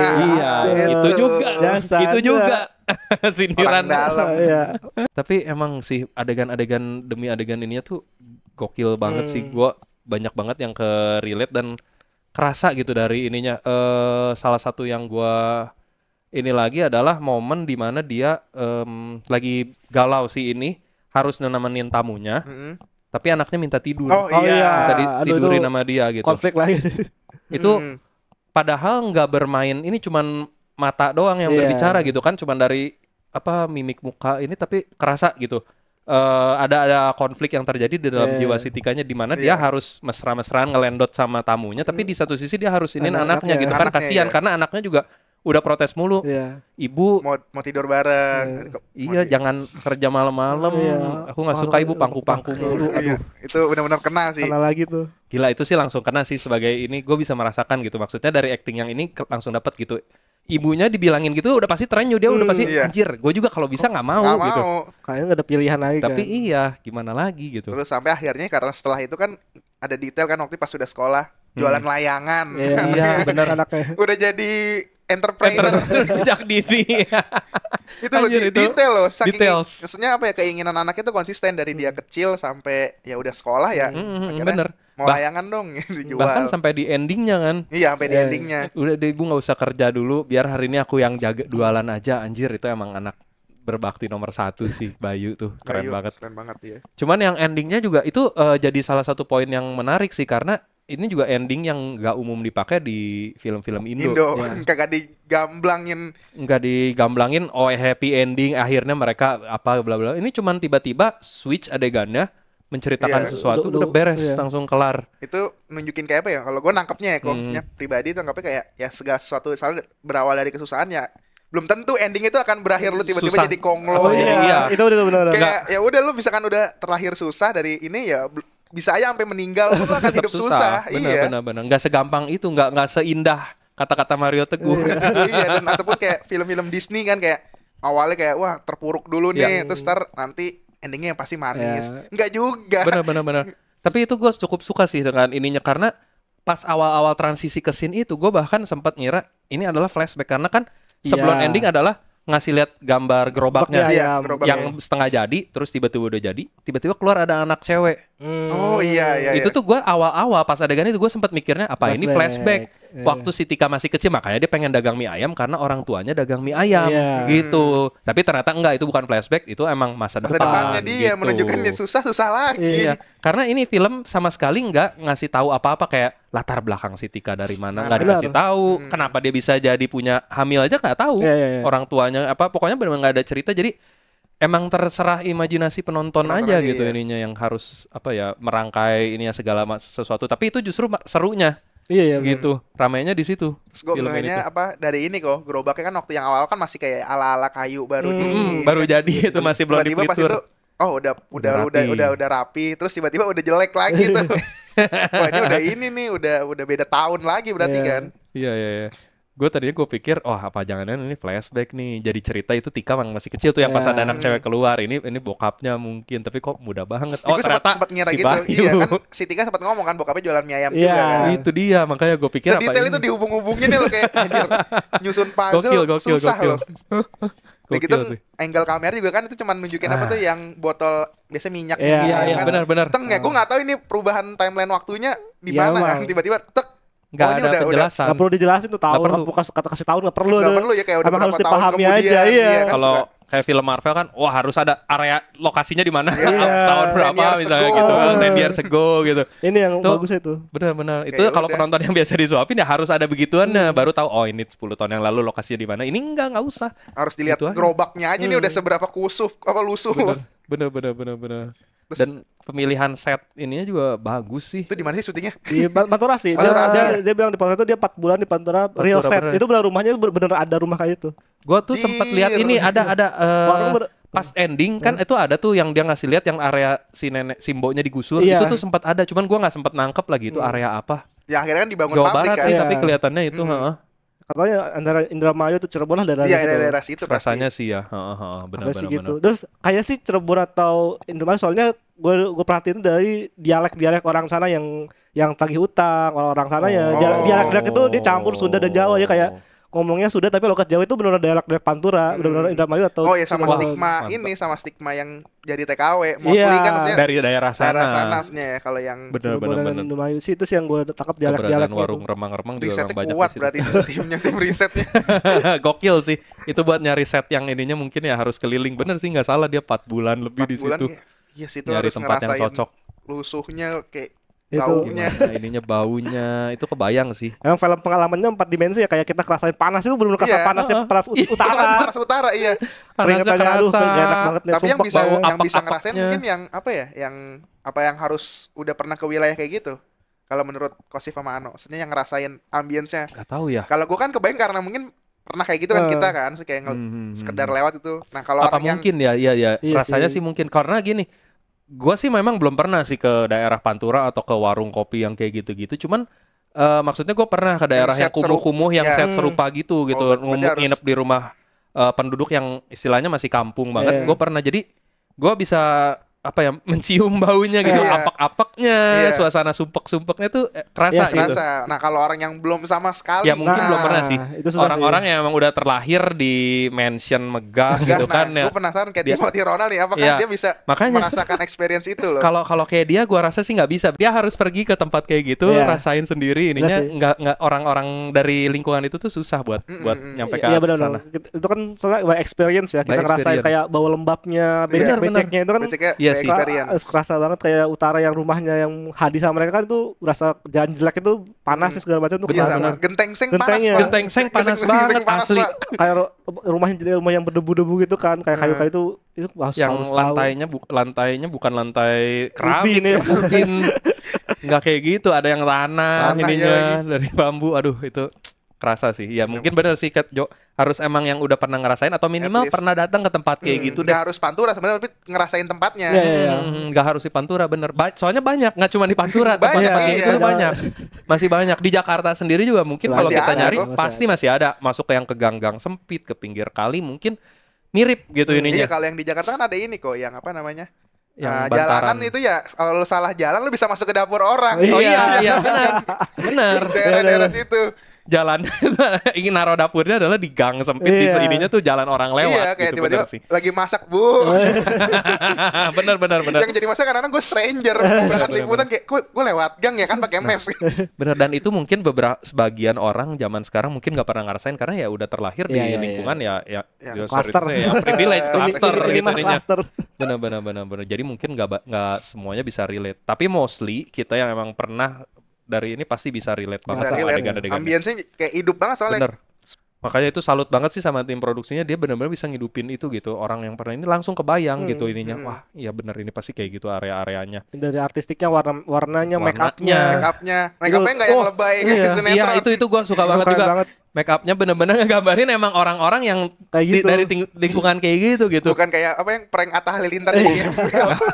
Itu juga sindiran dalam. Tapi emang sih adegan-adegan demi adegan ininya tuh gokil banget sih. Gua banyak banget yang ke relate dan kerasa gitu dari ininya. Salah satu yang gua ini lagi adalah momen dimana dia lagi galau si ini harus nemenin tamunya. Tapi anaknya minta tidur. Minta tidurin sama dia gitu. Konflik lagi. Itu padahal nggak bermain, ini cuman mata doang yang berbicara gitu kan, cuman dari mimik muka ini, tapi kerasa gitu. Ada konflik yang terjadi di dalam jiwa si Tikanya, di mana dia harus mesra-mesraan ngelendot sama tamunya, tapi di satu sisi dia harus anaknya gitu kan, kasihan karena anaknya juga udah protes mulu. Ibu mau tidur bareng. Jangan kerja malam-malam. Aku nggak suka ibu pangku-pangku mulu. Aduh, itu benar-benar kena sih. Kena lagi tuh. Gila, itu sih langsung kena sih sebagai ini. Gue bisa merasakan gitu. Maksudnya dari acting yang ini langsung dapat gitu. ibunya dibilangin gitu udah pasti terenyuh, dia udah pasti Iya. anjir, gue juga kalau bisa nggak mau Nggak gitu. mau. Kayaknya nggak ada pilihan lagi Tapi kan. iya, gimana lagi gitu. Terus sampai akhirnya karena setelah itu kan ada detail kan waktu pas sudah sekolah jualan layangan. Iya, benar anaknya. Udah jadi entrepreneur. Sejak dini. Itu loh Anjir, itu detail loh. Saking details. maksudnya apa ya, keinginan anaknya itu konsisten dari dia kecil sampai ya udah sekolah ya. Akhirnya bener. mau layangan dong dijual. Bahkan sampai di endingnya kan. Iya, sampai di endingnya. Udah deh, ibu nggak usah kerja dulu, biar hari ini aku yang jaga jualan aja. Anjir, itu emang anak berbakti nomor 1 sih, Bayu tuh keren Bayu, banget. Keren banget ya. Cuman yang endingnya juga itu jadi salah satu poin yang menarik sih, karena ini juga ending yang nggak umum dipakai di film-film Indo. Indo kagak digamblangin. Nggak digamblangin, oh happy ending, akhirnya mereka apa bla bla. Ini cuman tiba-tiba switch adegannya menceritakan Iya. sesuatu, Udah- udah beres, iya. langsung kelar. Itu nunjukin kayak apa ya? Kalau gue nangkepnya ya, kok maksudnya pribadi itu nangkepnya kayak ya segala sesuatu misalnya berawal dari kesusahan ya belum tentu ending itu akan berakhir lu tiba-tiba Susah. jadi konglo. Oh Iya. iya, itu benar. Kayak ya udah lu bisa kan udah terlahir susah dari ini ya bisa aja sampai meninggal lu akan Tetap hidup susah. Iya. Benar. Nggak segampang itu, nggak seindah kata-kata Mario Teguh. Iya, dan ataupun kayak film-film Disney kan kayak awalnya kayak wah terpuruk dulu nih, Iya. terus ntar nanti endingnya yang pasti manis. Iya. Enggak juga. Benar. Tapi itu gue cukup suka sih dengan ininya, karena pas awal-awal transisi ke scene itu gue bahkan sempat ngira ini adalah flashback, karena kan sebelum Iya. ending adalah ngasih lihat gambar gerobaknya Iya, gerobaknya. yang setengah jadi, terus tiba-tiba udah jadi, tiba-tiba keluar ada anak cewek. Oh iya. Itu tuh gue awal-awal pas adegan itu gue sempat mikirnya apa ini flashback. Iya. Waktu si Tika masih kecil makanya dia pengen dagang mie ayam karena orang tuanya dagang mie ayam Iya. gitu. Tapi ternyata enggak, itu bukan flashback, itu emang masa Masa depan. depannya dia gitu. menunjukkan dia susah lagi. Iya, karena ini film sama sekali nggak ngasih tahu apa-apa kayak latar belakang si Tika dari mana, nggak Benar. dikasih tahu. Kenapa dia bisa jadi punya hamil aja nggak tahu. Iya. Orang tuanya apa, pokoknya benar-benar nggak ada cerita. Jadi emang terserah imajinasi penonton aja gitu iya. ininya, yang harus apa ya, merangkai ini ya segala sesuatu. Tapi itu justru serunya Iya. gitu, ramainya di situ. Terus gue film ini ngehnya tuh. apa dari ini kok gerobaknya kan waktu yang awal kan masih kayak ala-ala kayu baru baru jadi itu Terus masih belum tiba-tiba pas dipelitur. itu oh udah rapi. rapi, terus tiba-tiba udah jelek lagi tuh. Wah, ini udah ini nih udah beda tahun lagi berarti Iya. kan. Iya. Gue tadinya gue pikir, oh apa jangan-jangan ini flashback nih. Jadi cerita itu Tika yang masih kecil tuh, yang pas Iya. ada anak cewek keluar. Ini bokapnya mungkin, tapi kok mudah banget. Oh Gue ternyata sempat ngira si gitu. Bayu. Iya kan si Tika sempat ngomong kan bokapnya jualan mie ayam Iya. juga kan. Itu dia, makanya gue pikir apa Sedetail ini. itu dihubung-hubungin ya lo kayak anjir. Nyusun puzzle Gokil. susah loh. Udah gitu Gokil sih. angle kamera juga kan itu cuman nunjukin apa tuh yang botol biasa minyak Iya, Iya, kan. benar. Teng ya, gue nggak tahu ini perubahan timeline waktunya di Iya, mana Bang. tiba-tiba tek. Nggak Oh, ini ada penjelasan. Nggak perlu dijelasin tuh, tahu Nggak perlu. bukan kasih tahu nggak perlu. Nggak tuh. perlu ya, kayak udah Emang harus berapa tahun dipahami kemudian, aja, iya. iya kan. Kalau suka. kayak film Marvel kan, wah harus ada area lokasinya di mana, Iya. tahun 10 berapa years misalnya ago. gitu, 10 years ago gitu. Ini yang Tuh. bagus itu. Benar. Itu Kayak kalau udah. penonton yang biasa disuapin ya harus ada begituannya, baru tahu oh ini 10 tahun yang lalu lokasinya di mana. Ini nggak usah. Harus dilihat Gitu aja. gerobaknya aja nih udah seberapa lusuh. Bener. Dan pemilihan set ininya juga bagus sih. Itu di mana sih syutingnya? Di Pantura sih. Pantura. Dia bilang di Pantura itu dia 4 bulan di Pantura real set. bener. Itu benar rumahnya bener ada rumah kayak itu. Gua tuh sempat lihat Jir. ini ada Warung pas ending kan itu ada tuh yang dia ngasih lihat yang area si nenek Simbonya digusur. Iya. Itu tuh sempat ada, cuman gua nggak sempat nangkep lagi itu area apa. Ya akhirnya kan dibangun Jawa pabrik Barat kan. sih, Iya. tapi kelihatannya itu heeh. Katanya antara Indramayu tuh Cirebon lah daerah Iya, situ. daerah situ pasti. Rasanya sih ya, benar. Ada sih gitu. Terus kayak sih Cirebon atau Indramayu, soalnya gue perhatiin dari dialek orang sana yang tagih utang, orang sana ya dialek itu dia campur Sunda dan Jawa ya, kayak ngomongnya Sunda tapi logat Jawa itu benar dialek Pantura, benar Indramayu atau Oh ya sama Cirebon. stigma mantap. ini sama stigma yang jadi TKW. Mostly Iya. kan maksudnya Dari daerah sana. daerah sana maksudnya ya kalau yang Cirebon dan Benar. Indramayu sih itu sih yang gue tangkap Keberadaan dialek-dialeknya warung itu. remang-remang juga risetnya memang banyak kuat di situ. berarti timnya tim risetnya. Gokil sih. Itu buat nyari set yang ininya mungkin ya harus keliling. Bener sih, nggak salah dia 4 bulan lebih 4 di bulan situ. ya. Iya sih itu Nyari harus tempat yang ngerasain cocok. lusuhnya kayak Itu. baunya. Gimana ininya, baunya itu kebayang sih. Emang film pengalamannya 4 dimensi ya, kayak kita ngerasain panas itu belum kerasa Iya. panasnya panas utara. Panas utara iya. Panasnya Keringetannya, aduh, kerasa. gak enak banget nih, Tapi yang sumpah. bisa bau yang bisa apak-apaknya. ngerasain mungkin yang apa ya? Yang harus udah pernah ke wilayah kayak gitu. Kalau menurut Kosif sama Ano, maksudnya yang ngerasain ambience-nya. Gak tahu ya. Kalau gua kan kebayang karena mungkin pernah kayak gitu kan kita kan, kayak sekedar lewat itu. Nah, kalau Apa orang yang mungkin ya? Iya. Iya Rasanya sih. sih mungkin karena gini. Gua sih memang belum pernah sih ke daerah Pantura atau ke warung kopi yang kayak gitu-gitu. Cuman Maksudnya gue pernah ke daerah yang set kumuh-kumuh yang ya. set serupa gitu berarti harus- nginep di rumah penduduk yang istilahnya masih kampung banget. Gue pernah, jadi gue bisa apa ya, mencium baunya gitu, Iya. apak-apaknya, Iya. suasana sumpek-sumpeknya tuh kerasa Iya sih, gitu. Rasa. Nah kalau orang yang belum sama sekali, Ya mungkin Nah, belum pernah sih. itu susah Orang-orang yang emang udah terlahir di mansion megah gitu kan ya. Gue penasaran kayak Dia- Timothy Ronald nih, apakah Iya. dia bisa Makanya. merasakan experience itu loh? Kalau kayak dia, gua rasa sih nggak bisa. Dia harus pergi ke tempat kayak gitu, Iya. rasain sendiri. Ininya sih. nggak orang-orang dari lingkungan itu tuh susah buat nyampe ke Iya sana. benar. Itu kan soalnya by experience ya. Kita By ngerasain experience. kayak bau lembabnya, Iya. becek-beceknya itu kan Beceknya Iya by sih. experience. kerasa banget. Kayak utara yang rumahnya yang hadis sama mereka kan itu rasa jalan jelek itu panas segala macam tuh Iya kerasa. sama. Genteng seng panas Gentengnya. Pak. Genteng seng panas Genteng banget, seng panas, asli. Pak. Kayak rumah yang berdebu-debu gitu kan, kayak kayu-kayu itu Yang lantainya bukan lantai keramik, Ubin ya. ubin. Nggak kayak gitu. Ada yang tanah Tanah, ininya iya dari bambu. Aduh, itu kerasa sih. Ya mungkin bener sih, Jo. Harus emang yang udah pernah ngerasain atau minimal least. pernah datang ke tempat kayak gitu deh. Nggak harus Pantura sebenarnya, tapi ngerasain tempatnya. Iya, iya. Nggak harus di Pantura, bener. Soalnya banyak, nggak cuma di Pantura, tempat-tempat Banyak, kayak iya. gitu tuh banyak. Masih banyak. Di Jakarta sendiri juga mungkin kalau Masih kita ada, nyari kok. pasti masih ada. Masuk ke yang ke gang-gang sempit, ke pinggir kali mungkin mirip gitu Iya ininya. kalau yang di Jakarta kan ada ini kok, yang apa namanya? Yang jalanan bantaran. itu ya kalau lu salah jalan lu bisa masuk ke dapur orang. Oh iya, benar. Benar. Daerah-daerah situ. Jalan ingin naruh dapurnya adalah di gang sempit, di Iya. ininya tuh jalan orang lewat Iya kayak gitu, tiba-tiba bener sih. lagi masak bu. benar. Yang jadi masak kadang-kadang gue stranger berangkat liputan kayak gue lewat gang ya kan pakai maps. Bener, dan itu mungkin sebagian orang zaman sekarang mungkin nggak pernah ngerasain karena ya udah terlahir di Iya, iya, lingkungan ya Yang sorry cluster. to say, ya privilege cluster Ini gitu mah ininya. cluster. Bener. Jadi mungkin nggak semuanya bisa relate. Tapi mostly kita yang emang pernah dari ini pasti bisa relate banget Bisa sama relate. adegan-adegannya. Ambience-nya kayak hidup banget soalnya. Bener. Makanya itu salut banget sih sama tim produksinya, dia benar-benar bisa ngidupin itu gitu. Orang yang pernah ini langsung kebayang gitu ininya. Wah, iya bener ini pasti kayak gitu area-areanya. Dari artistiknya, warnanya, make Warnanya. upnya. Make upnya nggak yang lebay kayak iya. sinetron. Iya, itu gue suka banget Keren juga. banget. Make upnya bener-bener ngegambarin emang orang-orang yang Kayak gitu. dari lingkungan kayak gitu. Bukan kayak apa yang prank Atta Halilintar gitu.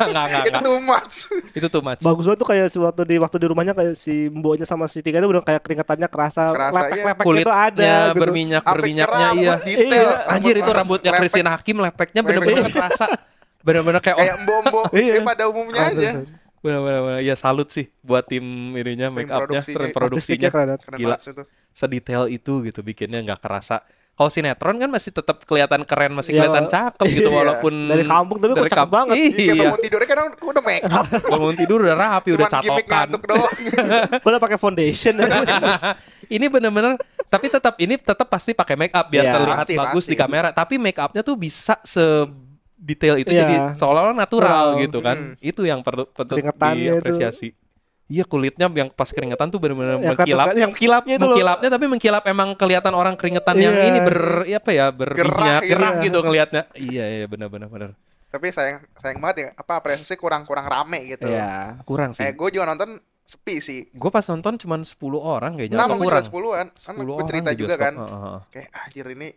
Enggak. Itu too much. Itu too much. Bagus banget tuh kayak waktu di rumahnya kayak si mboknya sama si Tiga itu udah kayak keringetannya kerasa Kerasa, lepek-lepek Kulitnya gitu ada gitu. berminyaknya Sampai iya. keram, detail. Anjir itu rambutnya lepek. Christine Hakim lepeknya bener-bener terasa. Bener-bener kayak Kayak mbok-mbok Iya. pada umumnya aja. bener-bener ya salut sih buat tim ininya, make upnya, produksinya. tim produksinya. Artistiknya keren. Keren Gila. banget itu. Sedetail itu gitu bikinnya nggak kerasa. Kalau sinetron kan masih tetap kelihatan keren, masih Iya. kelihatan cakep gitu Iya. walaupun Dari kampung tapi kok cakep banget. Kayak Iya. bangun tidurnya kadang udah make up. Bangun tidur udah rapi, udah Cuman gimmick catokan. ngantuk doang. Udah pakai foundation. Ini bener-bener, tapi tetap pasti pakai make up biar Iya. terlihat Pasti, bagus pasti. di kamera. Tapi make upnya tuh bisa sedetail itu Iya. jadi seolah-olah natural Natural. gitu kan. Itu yang perlu Keringetannya itu. diapresiasi. Iya, kulitnya yang pas keringetan tuh bener-bener yang, mengkilap. yang kilapnya itu loh. Mengkilapnya tapi mengkilap emang kelihatan orang keringetan yang Iya. ini berminyak, gitu. gerah gitu ngelihatnya. Iya benar. Tapi sayang banget ya, apa apresiasi kurang rame gitu. Iya. Kurang sih. Kayak gue juga nonton sepi sih. Gue pas nonton cuman 10 orang kayaknya. Sama atau gue kurang. juga 10-an. Kan 10 gue cerita orang di juga bioskop. kan. Heeh. Kayak anjir ini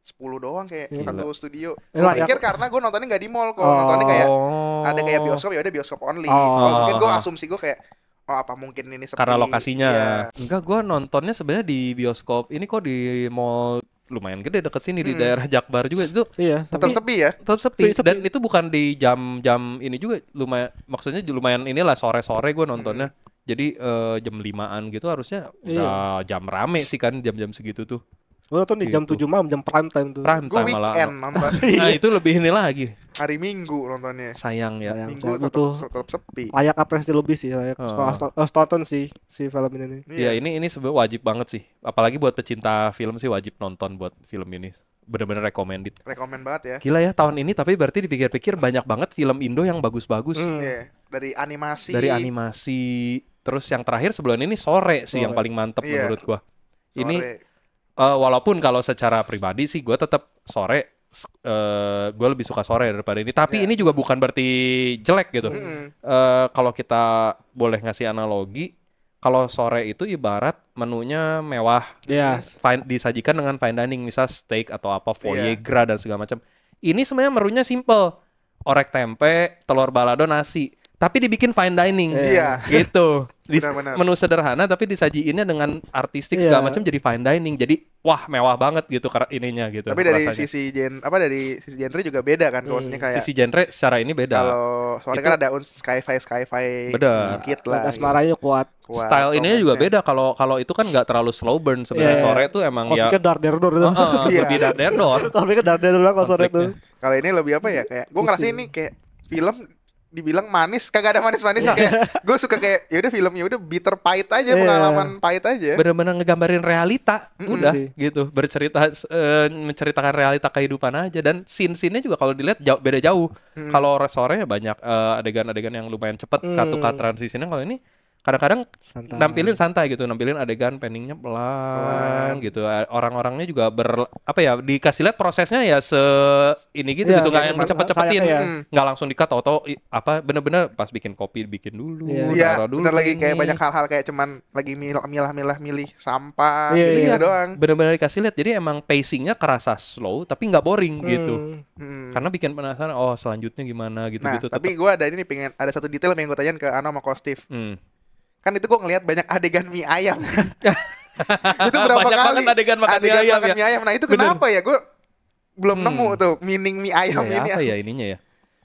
10 doang kayak Gila. satu studio. Lah, Gue pikir karena gue nontonnya nggak di mall kok. Nontonnya kayak ada kayak bioskop, ya udah bioskop only. Mungkin gue asumsi gue kayak apa mungkin ini sepi. Karena lokasinya. Iya. Enggak, gue nontonnya sebenarnya di bioskop. Ini kok di mall lumayan gede deket sini di daerah Jakbar juga itu. Iya. Tetap sepi ya. Tetap sepi. Sepi. Dan itu bukan di jam-jam ini juga lumayan, maksudnya lumayan inilah sore-sore gue nontonnya. Jadi jam 5-an gitu harusnya udah jam rame sih kan jam-jam segitu tuh. Gue nonton di jam Gitu. 7 malam, jam prime time tuh. Prime Gue time malah. weekend nonton. Nah, itu lebih ini lagi. Hari Minggu nontonnya. Sayang ya. Sayang. Minggu saya butuh tetap sepi. layak apresiasi lebih sih, layak tonton sih si film ini. Iya, ini sebenarnya wajib banget sih. Apalagi buat pecinta film sih wajib nonton buat film ini. Bener-bener recommended. Rekomen banget ya. Gila ya tahun ini, tapi berarti dipikir-pikir banyak banget film Indo yang bagus-bagus. Iya. Dari animasi. Dari animasi. Terus yang terakhir sebelum ini Sore sih yang paling mantep Iya. menurut gua. Ini Sore. walaupun kalau secara pribadi sih gue tetap Sore, gue lebih suka Sore daripada ini. Tapi ini juga bukan berarti jelek gitu. Kalau kita boleh ngasih analogi, kalau Sore itu ibarat menunya mewah, Iya. disajikan dengan fine dining, misal steak atau apa, foie gras dan segala macam. Ini sebenarnya menunya simple, orek tempe, telur balado, nasi. tapi dibikin fine dining. Iya. Gitu. Benar-benar. Menu sederhana tapi disajiinnya dengan artistik segala macam jadi fine dining. Jadi wah mewah banget gitu ininya gitu. Tapi dari rasanya. dari sisi genre juga beda kan, maksudnya kayak Sisi genre secara ini beda. kalau soalnya kan ada sci-fi Bener. dikit lah. asmaranya kuat. Style ininya juga beda. Kalau itu kan nggak terlalu slow burn sebenarnya. Iya. Sore tuh emang Kalau ya pikir Dark Dor itu. Iya. lebih dardor. Kalau pikir Dark Dor kalau sore itu. Kalau ini lebih apa ya, kayak gue ngerasa ini kayak film dibilang manis, kagak ada manis-manisnya. Kayak gue suka kayak ya udah film ya udah bitter pahit aja, pengalaman pahit aja. Bener-bener ngegambarin realita, udah sih. gitu, menceritakan realita kehidupan aja. Dan scene-scene-nya juga kalau dilihat beda jauh. Kalau sore banyak adegan-adegan yang lumayan cepet, cut transisinya. Kalau ini kadang-kadang nampilin santai gitu, nampilin adegan panningnya pelan gitu. Orang-orangnya juga dikasih lihat prosesnya ya ini gitu, gitu, nggak yang cepet-cepetin, nggak langsung di cut auto bener-bener pas bikin kopi bikin dulu, Iya, taruh dulu bener lagi ini. kayak banyak hal-hal kayak cuman lagi milih sampah Iya, gitu doang. Bener-bener dikasih lihat, jadi emang pacingnya kerasa slow tapi nggak boring gitu. Karena bikin penasaran, selanjutnya gimana gitu-gitu. Nah, tapi gue ada ini pengen ada satu detail yang gue tanyain ke Ano sama Kostif. Kan itu gue ngelihat banyak adegan mie ayam. Itu berapa Banyak kali banget adegan makan mie ayam makan ya. mie ayam. Nah itu kenapa ya? Gue belum nemu tuh meaning mie ayam Ya, ini. apa ya ininya ya?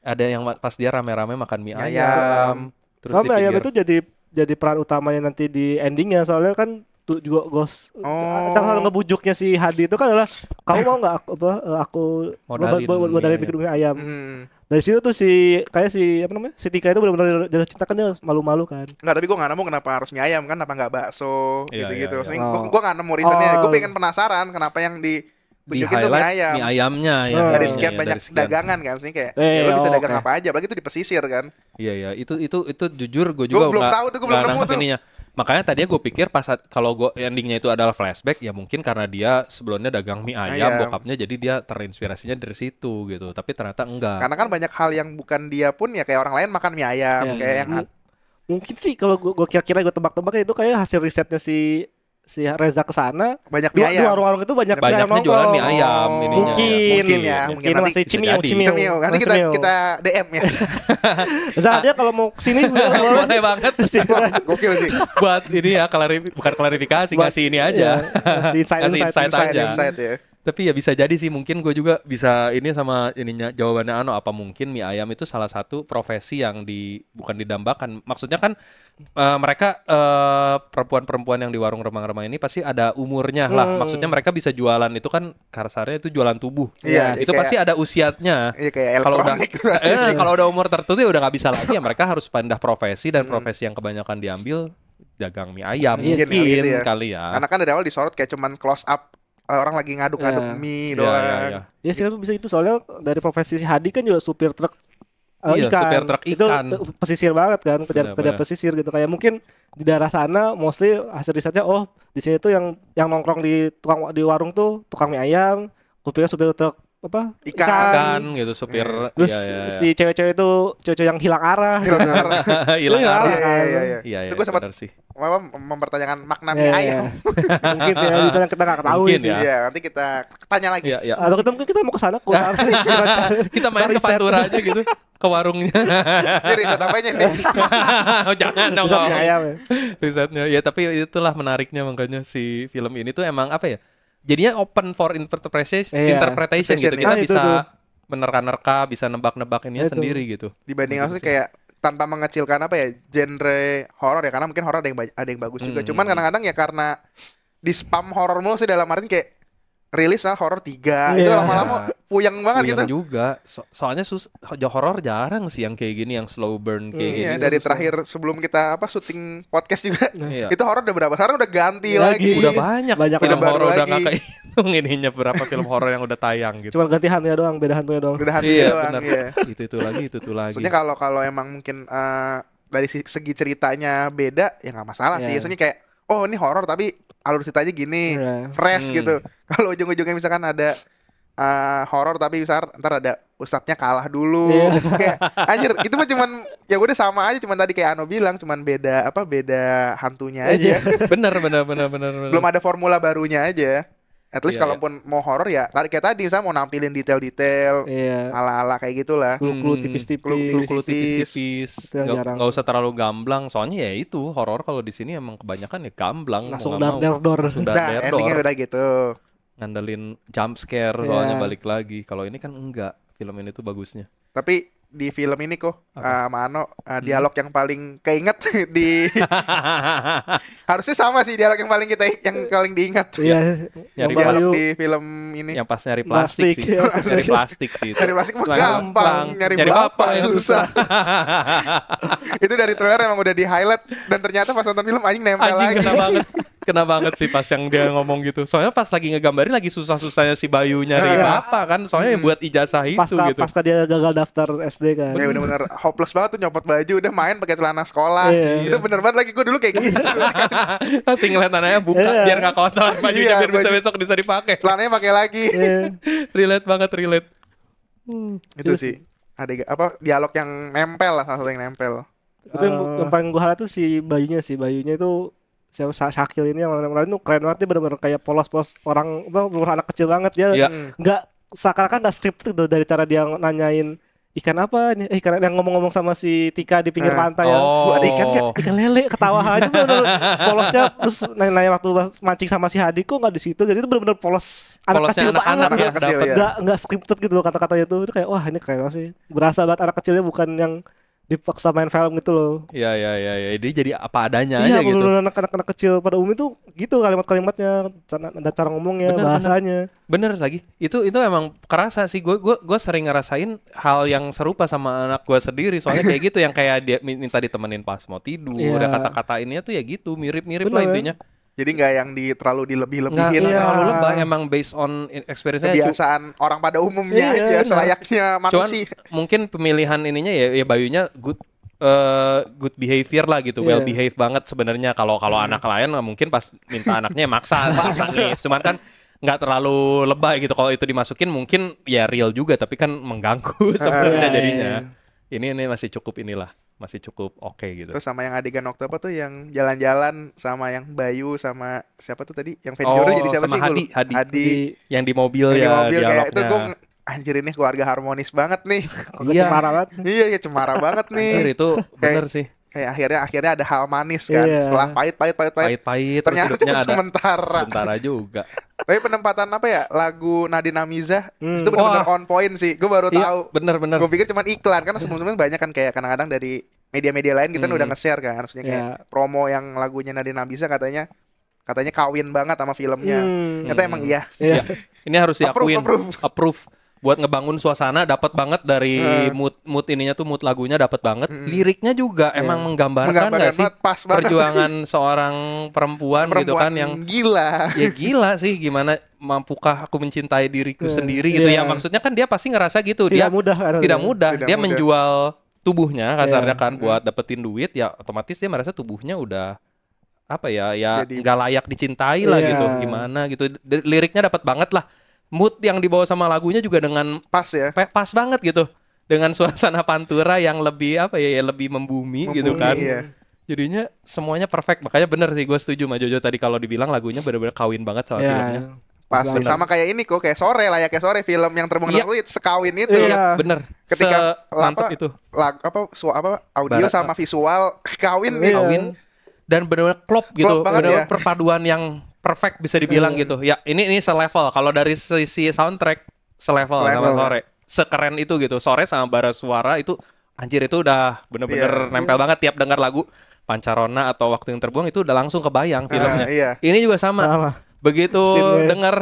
Ada yang pas dia rame-rame makan mie Ayam. ayam. Terus Sampai ayam dipikir, itu jadi peran utamanya nanti di endingnya, soalnya kan tuh juga ghost. Salah satu ngebujuknya si Hadi itu kan adalah kamu mau nggak aku modalin bikin mie ayam. Dari situ tuh si Tika itu benar-benar jatuh cinta, kan dia malu-malu kan. Enggak, tapi gue nggak nemu kenapa harus mie ayam kan, kenapa nggak bakso Iya, gitu-gitu. iya, iya. Gue nggak nemu reasonnya. Gue pengen penasaran kenapa yang di ditunjukin tuh mie ayam. mie ayamnya ya. Dari Iya, sekian iya, banyak dari sekian. dagangan kan, maksudnya kayak ya lo bisa dagang apa aja, apalagi itu di pesisir kan. Iya iya, itu jujur gue juga belum tahu tuh, gue belum nemu tuh. ininya. Makanya tadinya gue pikir kalau endingnya itu adalah flashback, ya mungkin karena dia sebelumnya dagang mie ayam, bokapnya, jadi dia terinspirasinya dari situ gitu. Tapi ternyata enggak. Karena kan banyak hal yang bukan dia pun ya kayak orang lain makan mie ayam, kayak yang Mungkin sih kalau gue kira-kira gue tebak-tebak itu kayak hasil risetnya si Reza ke sana. banyak mie Di ayam. warung-warung itu banyaknya Banyaknya jualan mie ayam ininya. Mungkin Mungkin nanti masih cimio. Semio. Nanti kita DM ya. Misalnya dia kalau mau kesini Boleh banget. Gokil sih. Buat ini ya, bukan klarifikasi, ngasih ini aja. Ngasih insight aja. Insight ya. Tapi ya bisa jadi sih, mungkin gue juga bisa ini sama ininya jawabannya Ano, apa mungkin mie ayam itu salah satu profesi yang bukan didambakan. Maksudnya kan mereka perempuan-perempuan yang di warung remang-remang ini pasti ada umurnya lah. Maksudnya mereka bisa jualan itu kan kasarnya itu jualan tubuh. Iya, itu pasti ada usianya. Iya, kayak Kalau udah elektronik. kalau udah umur tertentu ya udah nggak bisa lagi ya, mereka harus pindah profesi, dan profesi yang kebanyakan diambil dagang mie ayam Mungkin mungkin gitu ya. kali ya. Karena kan dari awal disorot kayak cuman close up orang lagi ngaduk-ngaduk mie doang. Ya sih bisa itu, soalnya dari profesi si Hadi kan juga supir truk Iya, ikan. supir truk ikan. Itu pesisir banget kan, kerja Benar. pesisir gitu. Kayak mungkin di daerah sana mostly hasil risetnya di sini tuh yang nongkrong di warung tuh tukang mie ayam, supir truk Ikan. Gitu, supir. Terus iya. si cewek-cewek itu cewek yang hilang arah. Hilang arah. Hilang Iya, arah. Iya. Iya, Itu gue sempat benar sih. mempertanyakan makna Iya, mie ayam. Mungkin ya itu yang kita nggak tahu Mungkin sih. ya. Iya, nanti kita tanya lagi. Iya. Atau kita mau ke sana Kita main ke Pantura aja gitu, ke warungnya. Ini riset apanya nih? Jangan dong. Bisa mie ayam ya. Risetnya. Ya tapi itulah menariknya, makanya si film ini tuh emang apa ya? Jadinya open for interpretation gitu. Kita itu bisa tuh. menerka-nerka, bisa nebak-nebak ininya Itu. sendiri gitu. Dibanding maksudnya kayak tanpa mengecilkan genre horor ya, karena mungkin horor ada yang bagus juga. Cuman kadang-kadang ya karena di spam horor mulu sih, dalam arti kayak rilis horor 3 itu lama-lama puyeng banget Puyeng gitu. juga. Soalnya horor jarang sih yang kayak gini, yang slow burn kayak gini. Iya, dari terakhir sebelum kita syuting podcast juga. Iya. Itu horor udah berapa? Sekarang udah ganti lagi. Udah banyak film baru horor udah lagi. nggak kehitung ininya, berapa film horor yang udah tayang gitu. Cuma ganti hantunya doang, beda hantunya doang. Udah hantu Iya doang. benar. Iya. Itu lagi, itu lagi. Maksudnya kalau emang mungkin dari segi ceritanya beda ya nggak masalah sih. Iya. Maksudnya kayak ini horor tapi alur ceritanya gini, fresh gitu. Kalau ujung-ujungnya misalkan ada horor tapi ntar ada ustadznya kalah dulu. Kayak anjir, itu mah cuman ya udah sama aja, cuman tadi kayak Ano bilang cuman beda hantunya aja. Bener. Belum ada formula barunya aja. At least Iya, kalaupun mau horor ya kayak tadi misalnya mau nampilin detail-detail Iya. ala-ala kayak gitulah. Clue-clue tipis-tipis. Clue tipis-tipis, Itu yang jarang. nggak usah terlalu gamblang. Soalnya ya itu horor kalau di sini emang kebanyakan ya gamblang. Langsung mau nggak mau. dar-dar-dor. Langsung Nah, dar-dar-dor. endingnya udah gitu. Ngandelin jump scare soalnya Iya. balik lagi. Kalau ini kan enggak. Film ini tuh bagusnya. Tapi di film ini kok sama Ano dialog yang paling keinget di harusnya sama sih dialog yang paling diingat. Iya. Nyari Yang Dialog Bayu. di film ini. Yang pas nyari plastik Plastik, sih. ya. Nyari plastik sih. Nyari plastik mah Cuma gampang, nyari bapak yang susah. Itu dari trailer emang udah di highlight dan ternyata pas nonton film anjing nempel Anjing lagi. kena banget sih pas yang dia ngomong gitu. Soalnya pas lagi ngegambarin lagi susah-susahnya si Bayu nyari Iya. bapak kan. Soalnya yang buat ijazah itu gitu. Pasca dia gagal daftar SD kan. Ya bener-bener hopeless banget tuh nyopot baju udah main pakai celana sekolah. Iya. Itu bener banget lagi gue dulu kayak gitu. Masih ngeliat anaknya buka Iya. biar gak kotor bajunya Iya, biar bisa baju. besok bisa dipakai. Celananya pakai lagi. Iya. Relate banget, relate. Itu sih. Ada dialog yang nempel lah, salah satu yang nempel. Tapi yang paling gue harap tuh si Bayunya itu siapa Syakil ini yang orang itu keren banget, dia benar-benar kayak polos-polos orang anak kecil banget dia. Iya. Nggak seakan-akan nggak scripted tuh dari cara dia nanyain ikan apa nih, ikan yang ngomong-ngomong sama si Tika di pinggir pantai ya. Oh. Bu, ada ikan nggak? Ikan lele, ketawa aja bener polosnya. Terus nanya waktu mancing sama si Hadi kok nggak di situ, jadi itu bener-bener polos anak Polosnya kecil anak-anak banget. ya, Anak kecil, dapet. ya. Nggak scripted gitu loh kata-katanya tuh. Itu kayak wah ini keren banget sih. Berasa banget anak kecilnya bukan yang dipaksa main film gitu loh. Iya. Dia jadi apa adanya aja Iya, gitu. bener-bener anak-anak kecil pada umumnya tuh gitu kalimat-kalimatnya, ada cara ngomongnya, Bener, bahasanya. Bener lagi. Itu emang kerasa sih. Gue sering ngerasain hal yang serupa sama anak gue sendiri. Soalnya kayak gitu yang kayak dia minta ditemenin pas mau tidur. Iya. Ya kata-katainnya tuh ya gitu, mirip-mirip lah Bener. intinya. Jadi nggak yang terlalu Nggak dilebih-lebihin. Iya. terlalu lebay, emang based on experience-nya. Kebiasaan orang pada umumnya Iya, aja benar. selayaknya Cuman manusia. mungkin pemilihan ininya ya Bayunya good behavior lah gitu, Iya. well behave banget sebenarnya. Kalau anak lain mungkin pas minta anaknya maksa nangis. Cuman kan nggak terlalu lebay gitu. Kalau itu dimasukin mungkin ya real juga, tapi kan mengganggu sebenarnya Iya, jadinya. iya. Ini masih cukup oke gitu. Terus sama yang adegan waktu apa tuh yang jalan-jalan sama yang Bayu sama siapa tuh tadi yang Fedi Oh, Jordan jadi siapa sama sih? Gua Hadi. lupa. Hadi. Yang di mobil Yang di ya mobil kayak itu dialognya. gue anjir ini keluarga harmonis banget nih. Kok Iya. cemara banget. Iya ya cemara banget Anjir, nih. itu bener sih. Kayak akhirnya ada hal manis kan Iya. setelah pahit. Pahit-pahit terus Ternyata hidupnya cuma ada sementara. sementara juga. Tapi penempatan apa ya lagu Nadine Amizah itu Wah. benar-benar on point sih. Gue baru Iya, tahu. bener. Gue pikir cuma iklan karena sebelumnya banyak kan kayak kadang-kadang dari media-media lain kita udah nge-share kan, maksudnya kayak Iya. promo yang lagunya Nadine Amizah katanya kawin banget sama filmnya. Ternyata emang iya. Iya. Ini harus diakuin, Approve. approve. Buat ngebangun suasana dapat banget dari mood ininya tuh, mood lagunya dapat banget. Liriknya juga emang menggambarkan nggak sih banget, pas banget. perjuangan seorang perempuan gitu kan yang gila. ya gila sih, gimana mampukah aku mencintai diriku sendiri gitu ya. Iya. Maksudnya kan dia pasti ngerasa gitu. Tidak Dia mudah kan. tidak mudah. Tidak Dia mudah. menjual tubuhnya kasarnya Iya. kan buat dapetin duit, ya otomatis dia merasa tubuhnya udah apa ya Jadi- nggak layak dicintai lah Iya. gitu, gimana gitu. Liriknya dapat banget lah, mood yang dibawa sama lagunya juga dengan Pas ya. pas banget gitu, dengan suasana pantura yang lebih apa ya lebih membumi gitu Membumi, kan. iya. Jadinya semuanya perfect. Makanya bener sih, gue setuju sama Jojo tadi kalau dibilang lagunya bener-bener kawin banget sama filmnya. Iya. Pas sih. Sama kayak ini kok kayak sore layaknya sore film yang terbang Iya. itu sekawin itu. Iya. Bener. Ketika Mantep apa, itu audio Barat- sama visual kawin nih. Iya. kawin dan benar-benar klop gitu, Klop banget benar-benar ya. perpaduan yang perfect bisa dibilang gitu. Ya ini selevel. Kalau dari sisi soundtrack selevel sama Selevel. Sore. Sekeren itu gitu. Sore sama Bara Suara itu anjir, itu udah bener-bener Iya. nempel banget. Tiap dengar lagu Pancarona atau Waktu yang Terbuang itu udah langsung kebayang filmnya. iya. Ini juga sama. Sama. Begitu Scene-nya. dengar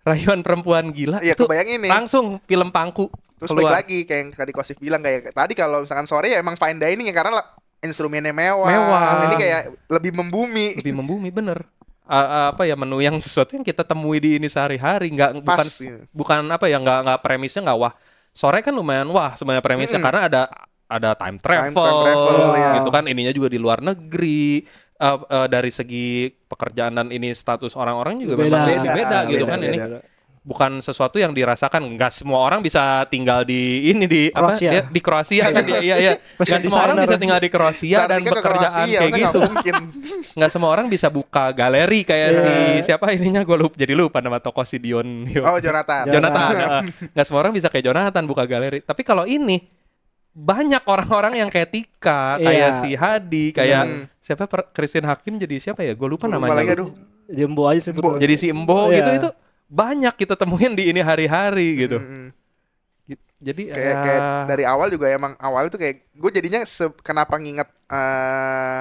Rayuan Perempuan Gila Iya, itu kebayang ini. langsung film pangku Terus balik keluar. lagi kayak yang tadi Kosif bilang kayak tadi kalau misalkan sore ya emang fine dining ya karena instrumennya mewah. Mewah. Ini kayak lebih membumi. Lebih membumi, bener. Apa ya, menu yang sesuatu yang kita temui di ini sehari-hari, nggak Pas, bukan iya. bukan apa ya, nggak premisnya nggak wah. Sore kan lumayan wah sebenarnya premisnya karena ada time travel, travel, ya. gitu kan, ininya juga di luar negeri. Dari segi pekerjaan dan ini status orang-orang juga memang Beda. beda gitu Beda, kan ini. beda. bukan sesuatu yang dirasakan. Nggak semua orang bisa tinggal di ini di Kroasia. Dia di Kroasia kan dia. Iya. Nggak semua orang bisa tinggal di Kroasia dan Sartika ke bekerjaan Kroasia, kayak nggak gitu. mungkin. Nggak semua orang bisa buka galeri kayak si siapa ininya gue lupa nama toko si Dion. Oh, Jonathan. Jonathan. Nggak semua orang bisa kayak Jonathan buka galeri. Tapi kalau ini banyak orang-orang yang kayak Tika, kayak si Hadi, kayak siapa Christine Hakim jadi siapa ya? Gue lupa namanya. Lagi, aduh. Jembo aja sih. Jadi si Embo gitu itu banyak kita temuin di ini hari-hari gitu. Jadi kayak dari awal juga emang awal itu kayak gue jadinya kenapa nginget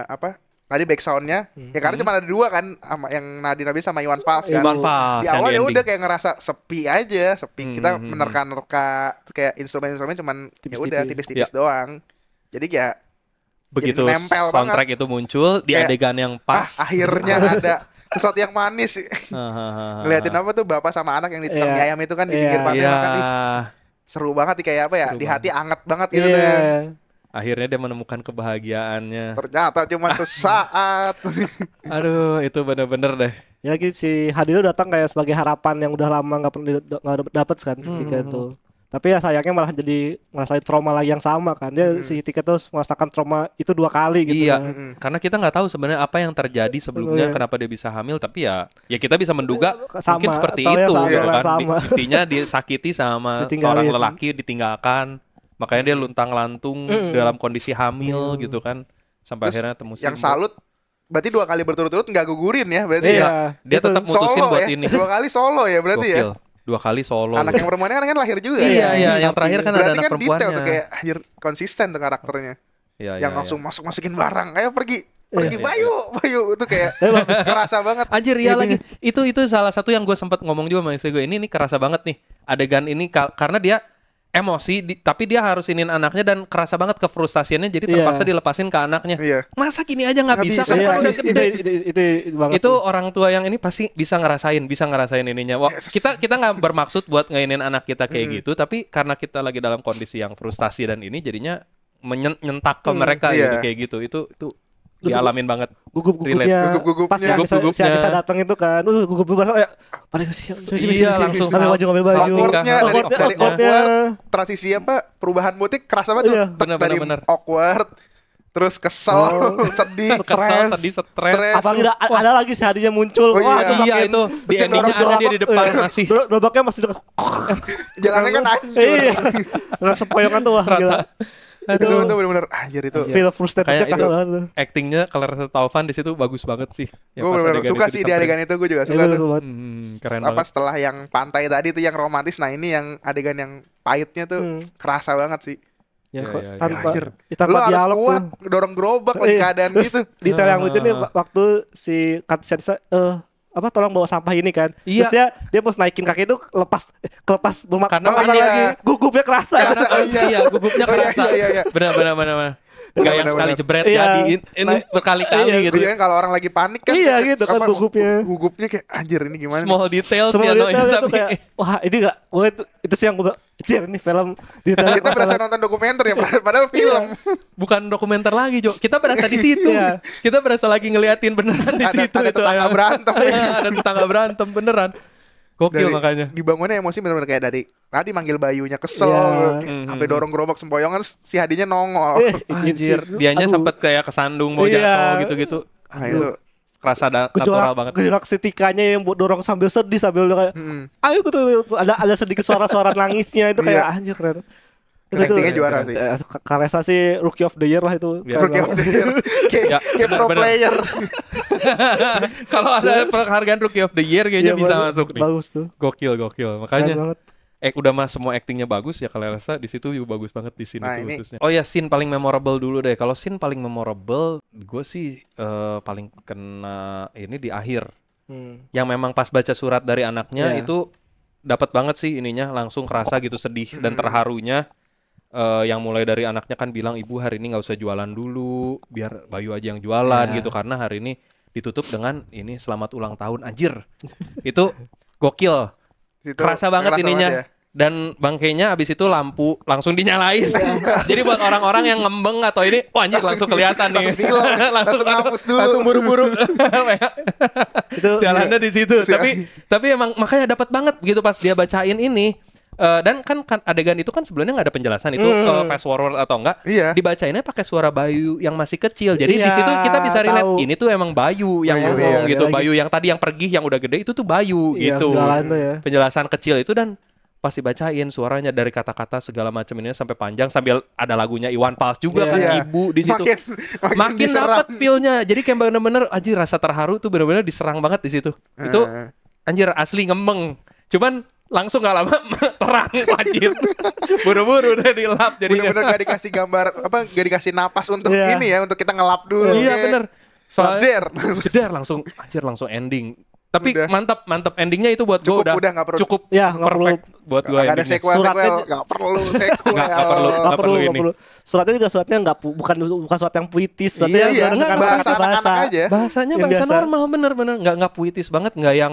apa tadi backsoundnya ya karena cuma ada 2 kan sama yang Nadine Abis sama Iwan Fals kan. Iwan Fals Di yang awal di ya ending. udah kayak ngerasa sepi aja, kita menerka-nerka kayak instrumen-instrumen cuman ya udah tipis-tipis doang. Jadi kayak begitu jadi nempel soundtrack banget. itu muncul di Kayak, adegan yang pas. Akhirnya ada sesuatu yang manis. Ngeliatin apa tuh bapak sama anak yang di tukang mie ayam itu kan di pinggir pantai makan. Ih, seru banget nih kayak apa ya? Di hati anget banget gitu deh. Akhirnya dia menemukan kebahagiaannya. Ternyata cuma sesaat. Aduh, itu bener-bener deh. Ya lagi si Hadi itu datang kayak sebagai harapan yang udah lama nggak pernah dapet kan si Tika itu. Tapi ya sayangnya malah jadi ngerasain trauma lagi yang sama kan. Dia si Tika tuh merasakan trauma itu 2 kali gitu. Iya, kan. karena kita nggak tahu sebenarnya apa yang terjadi sebelumnya, kenapa dia bisa hamil. Tapi ya kita bisa menduga mungkin seperti soalnya itu, sama, gitu kan. sama. Intinya disakiti sama seorang lelaki, ditinggalkan. Makanya dia luntang-lantung dalam kondisi hamil gitu kan. Sampai Terus akhirnya temu yang salut berarti 2 kali berturut-turut nggak gugurin ya berarti Iya. Dia Itu tetap mutusin solo buat ya. ini. 2 kali solo ya berarti Gokil. ya. 2 kali solo. Anak yang perempuannya kan lahir juga Iya, ya. yang terakhir kan ada Berarti anak kan detail perempuannya. tuh kayak anjir konsisten tuh karakternya. Iya, Yang langsung masukin barang, ayo pergi Bayu itu kayak kerasa banget. Anjir ya lagi. Itu salah satu yang gue sempat ngomong juga sama istri gue. Ini kerasa banget nih adegan ini karena dia emosi tapi dia harus inin anaknya dan kerasa banget kefrustasiannya jadi terpaksa dilepasin ke anaknya. Masa gini aja nggak bisa kan udah gede. Itu orang tua yang ini pasti bisa ngerasain ininya. Wah, kita nggak bermaksud buat ngainin anak kita kayak gitu, tapi karena kita lagi dalam kondisi yang frustasi dan ini jadinya menyentak ke mereka gitu kayak gitu. Itu dialamin banget. Gugup-gugupnya pas yang si Anissa datang itu kan gugup banget ya pada langsung ngambil baju awkward transisi apa perubahan mood kerasa banget tuh dari awkward terus kesel sedih stres apalagi ada lagi si Hadinya muncul iya itu di endingnya ada dia di depan masih babaknya masih jalannya kan hancur dengan sepoyongan tuh wah gila. Itu benar-benar anjir itu. Feel frustrated itu actingnya Clarissa Taufan di situ bagus banget sih. Gue benar-benar suka sih di adegan itu, gue juga suka tuh. Keren apa banget. setelah yang pantai tadi tuh yang romantis, nah ini yang adegan yang pahitnya tuh kerasa banget sih. Ya, tanpa lu harus dialog kuat, dorong gerobak lagi keadaan gitu. Detail yang lucu nih waktu si Katsensa tolong bawa sampah ini kan. Iya. Terus dia mau naikin kaki itu kelepas karena lagi gugupnya kerasa. Iya, gugupnya kerasa. Benar. Gak yang sekali jebret ini berkali-kali gitu. Iya, kalau orang lagi panik kan. Iya gitu kan gugupnya kayak anjir ini gimana. Small details ya tapi kayak, wah ini gak itu sih yang gue anjir ini film detail. Kita berasa nonton dokumenter ya padahal film. Bukan dokumenter lagi, Jo. Kita berasa di situ. Kita berasa lagi ngeliatin beneran di situ ada itu. Tetangga berantem. Ada tetangga berantem beneran. Gokil makanya. Dibangunnya emosi benar-benar kayak dari tadi manggil Bayunya kesel, sampai dorong gerobak sempoyongan si Hadinya nongol. Anjir, dianya sempet kayak kesandung mau jatuh gitu-gitu. Nah, itu kerasa natural banget. Gejolak setikanya yang dorong sambil sedih sambil kayak ayo tuh ada sedikit suara-suara nangisnya itu kayak anjir keren. Actingnya juara sih. Clarissa sih Rookie of the Year lah itu. Rookie of the Year. Kayak pro player. Kalau ada penghargaan Rookie of the Year kayaknya bisa masuk nih. Bagus tuh. Gokil. Makanya udah mah semua actingnya bagus ya Clarissa di situ juga bagus banget di scene itu khususnya. Oh ya scene paling memorable dulu deh. Kalau scene paling memorable gue sih paling kena ini di akhir. Yang memang pas baca surat dari anaknya itu dapat banget sih ininya langsung kerasa gitu sedih dan terharunya. Yang mulai dari anaknya kan bilang ibu hari ini nggak usah jualan dulu biar Bayu aja yang jualan gitu karena hari ini ditutup dengan ini selamat ulang tahun anjir itu gokil kerasa banget ininya Dan bangkainya abis itu lampu langsung dinyalain. Jadi buat orang-orang yang ngembeng atau ini, wah anjir langsung kelihatan nih. Langsung hapus dulu. Langsung buru-buru. Itu Sialannya di situ. Tapi emang makanya dapat banget begitu pas dia bacain ini. Dan kan adegan itu kan sebelumnya nggak ada penjelasan itu fast forward atau enggak. Iya. Dibacainnya pakai suara Bayu yang masih kecil. Jadi di Iya, situ kita bisa relate. tahu. Ini tuh emang Bayu yang Bayu, ngomong iya. gitu. Lagi. Bayu yang tadi yang pergi yang udah gede itu tuh Bayu Iya, gitu. jalan tuh ya. Penjelasan kecil itu dan pasti bacain suaranya dari kata-kata segala macam ini sampai panjang sambil ada lagunya Iwan Fals juga kan Iya. ibu di situ. Makin diserang. dapet feel-nya. Jadi kayak bener-bener anjir rasa terharu tuh bener-bener diserang banget di situ. Itu anjir asli ngembeng. Cuman langsung gak lama terang anjir. Buru-buru udah dilap jadinya. Bener-bener gak dikasih gambar gak dikasih napas untuk Iya. ini ya, untuk kita ngelap dulu. Iya Kayak bener. Jeder. Jeder langsung anjir langsung ending. Tapi Udah. mantap endingnya itu buat gue Cukup, udah udah, nggak perlu. cukup Ya, nggak perlu. perfect buat gue. Gak ada sequel, Suratnya- gak perlu sequel. Nggak perlu. Nggak perlu, ini. nggak perlu. Suratnya juga suratnya bukan surat yang puitis. Suratnya Iya, yang dengan bahasa bahasa anak-anak aja. Bahasanya Yang bahasa biasa. normal bener-bener nggak puitis banget, nggak yang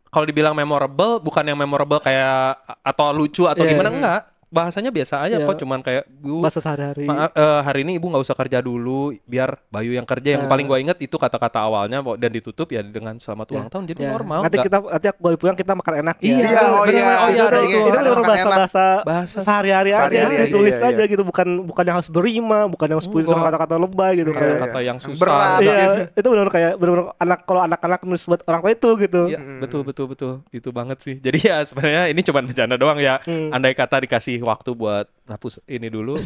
kalau dibilang memorable bukan yang memorable kayak atau lucu atau Iya. gimana enggak. Bahasanya biasa aja Iya. kok, cuman kayak Bu, bahasa sehari-hari. maaf hari ini ibu nggak usah kerja dulu, biar Bayu yang kerja. Yang Nah. paling gue inget itu kata-kata awalnya dan ditutup ya dengan selamat ulang tahun. Jadi Ya. normal. Nanti nggak- nanti aku pulang kita makan enak ya. Iya, oh bener, iya, oh iya, ada itu. Itu Ada benar makan bahasa Bahasa sehari-hari aja, sehari-hari aja, ditulis iya, aja gitu, bukan yang harus berima, bukan yang harus punya sama kata-kata lebay gitu Iya, kayak. kata yang Yang susah. berat. Iya, itu benar kayak benar kalau anak-anak nulis buat orang tua itu gitu. Iya, betul itu banget sih. Jadi ya sebenarnya ini cuma bercanda doang ya. Andai kata dikasih waktu buat hapus ini dulu,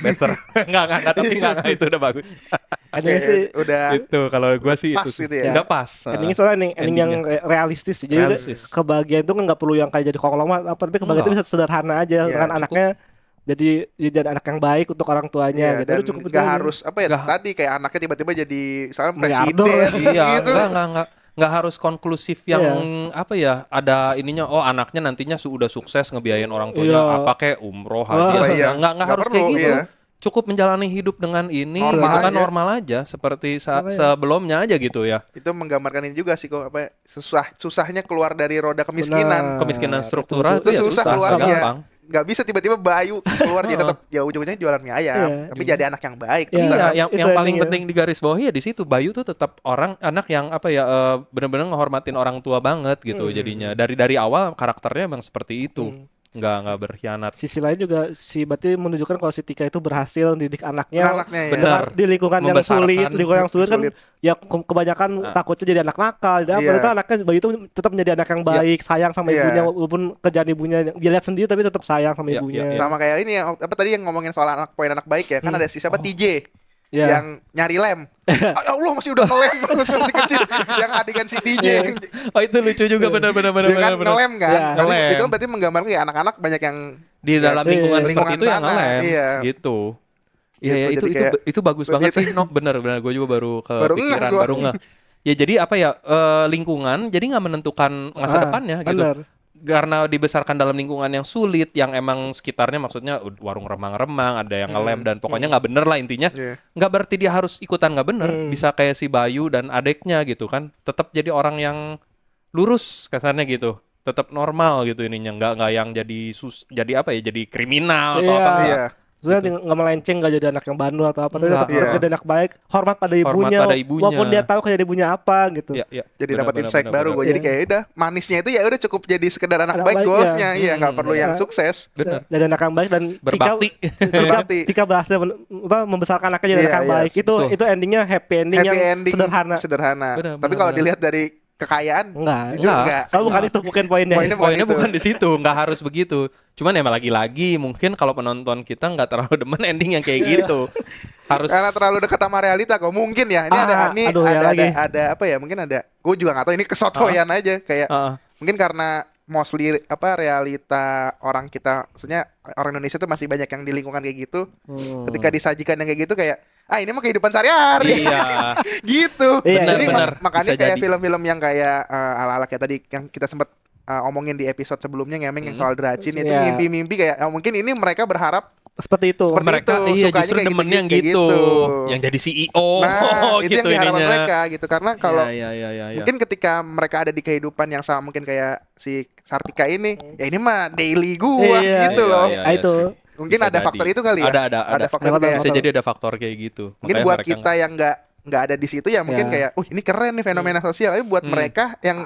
better. Enggak, tapi enggak, itu udah bagus. Endingnya sih Udah Itu kalau gue sih Pas itu sih. gitu ya. Enggak pas. endingnya soalnya ending yang Endingnya. realistis sih. Jadi Realistis. kebahagiaan itu kan nggak perlu yang kayak jadi konglomerat apa, tapi kebahagiaan itu Enggak. bisa sederhana aja Iya, kan cukup. anaknya jadi anak yang baik untuk orang tuanya Iya, gitu. dan Itu cukup gak aja. harus apa ya Nggak- tadi kayak anaknya tiba-tiba jadi misalnya Miliarder. presiden Iya, gitu. enggak harus konklusif yang Iya. apa ya, ada ininya oh anaknya nantinya udah sukses ngebiayain orang tuanya Iya. apa kayak umroh Wah, haji apa iya. segala. Enggak Nggak harus perlu, kayak gitu. iya. Cukup menjalani hidup dengan ini Normal gitu kan aja. normal aja seperti Makanya. sebelumnya aja gitu ya. Itu menggambarkan ini juga sih kok apa ya, susahnya keluar dari roda kemiskinan. Benar. Kemiskinan struktural Itu itu ya susah susah, keluarnya. nggak gampang. Gak bisa tiba-tiba Bayu keluar jadi tetap ya ujung-ujungnya jualan mie ayam, Iya. tapi jadi anak yang baik. Iya. Tetap. Iya, yang Itu paling endingnya. penting di garis bawah ya di situ Bayu tuh tetap anak yang apa ya benar-benar ngehormatin orang tua banget gitu jadinya. Dari awal karakternya emang seperti itu. Nggak berkhianat. Sisi lain juga berarti menunjukkan kalau si Tika itu berhasil mendidik anaknya. Anaknya ya. Benar. Di lingkungan yang Membesarkan. sulit, lingkungan yang sulit kan Sulit. ya kebanyakan takutnya jadi anak nakal. Jadi apa Iya. itu anaknya Bayu itu tetap menjadi anak yang baik, sayang sama Iya. ibunya walaupun kerjaan ibunya dia lihat sendiri tapi tetap sayang sama Iya, ibunya. iya, iya. Sama kayak ini yang apa tadi yang ngomongin soal poin anak baik ya, kan ada si siapa TJ Iya. yang nyari lem. Ya Allah masih udah ngelem masih kecil. Yang adegan si TJ Oh itu lucu juga benar-benar dia kan ngelem kan. Iya. Berarti Ngelem. itu berarti menggambarkan ya anak-anak banyak yang di dalam ya, lingkungan iya, seperti lingkungan itu yang sana, ngelem iya. gitu. Iya ya Gitu, itu jadi kayak itu bagus sulit. banget sih. No, bener gue juga baru Baru ngeh kepikiran gua. baru nggak. Ya jadi apa ya lingkungan jadi nggak menentukan masa depannya gitu. benar. Karena dibesarkan dalam lingkungan yang sulit, yang emang sekitarnya maksudnya warung remang-remang, ada yang ngelem dan pokoknya nggak bener lah intinya. Iya. Nggak berarti dia harus ikutan nggak bener. Bisa kayak si Bayu dan adeknya gitu kan, tetap jadi orang yang lurus kasarnya gitu, tetap normal gitu ininya, nggak yang jadi apa ya, jadi kriminal atau Iya. apa. Iya. Sebenarnya nggak melenceng, nggak jadi anak yang bandel atau apa, tapi Enggak. tetap Iya. jadi anak baik, hormat pada ibunya, pada ibunya. walaupun dia tahu kejadian ibunya apa gitu. Iya, iya. Jadi Benar, dapat benar, insight benar, baru benar. gue. Jadi kayak udah manisnya itu ya udah cukup jadi sekedar anak Anak baik baik, goalsnya. Iya, nggak perlu Iya. yang sukses. Benar. Jadi anak yang baik dan Berbakti. Berbakti. Tika berhasil membesarkan anaknya jadi Iya, anak yang iya, baik. betul. Itu endingnya happy ending Happy yang ending sederhana. Tapi Benar, kalau benar. dilihat dari kekayaan Enggak. Enggak. Soalnya bukan itu bukan poinnya. Poinnya Poinnya itu. bukan di situ, nggak harus begitu. Cuman emang lagi-lagi mungkin kalau penonton kita nggak terlalu demen ending yang kayak gitu. Harus karena terlalu dekat sama realita kok mungkin ya. Ini Aduh, ya lagi. ada apa ya? Mungkin ada. Gue juga nggak tahu ini kesotoyan aja kayak Heeh. mungkin karena mostly apa realita orang kita, maksudnya orang Indonesia tuh masih banyak yang di lingkungan kayak gitu. Ketika disajikan yang kayak gitu kayak ini mah kehidupan sehari-hari. Iya. Gitu. Iya, Jadi benar. makanya Bisa kayak jadi. film-film yang kayak ala-ala kayak tadi yang kita sempat omongin di episode sebelumnya ngemeng yang soal Dracin itu Iya. mimpi-mimpi kayak mungkin ini mereka berharap seperti itu. Seperti mereka itu, iya sukanya justru kayak demennya yang kayak gitu, yang jadi CEO Nah, itu gitu yang diharapkan ininya. mereka gitu. Karena kalau ya. mungkin ketika mereka ada di kehidupan yang sama mungkin kayak si Sartika ini, ya ini mah daily gua Iya. gitu loh. Iya, Itu sih. Mungkin Bisa ada jadi. faktor itu kali ya. Ada faktor Ada kayak bisa jadi ada faktor kayak gitu. mungkin Makanya buat mereka kita yang nggak ada di situ ya mungkin Ya. kayak, ini keren nih fenomena sosial. Tapi buat mereka yang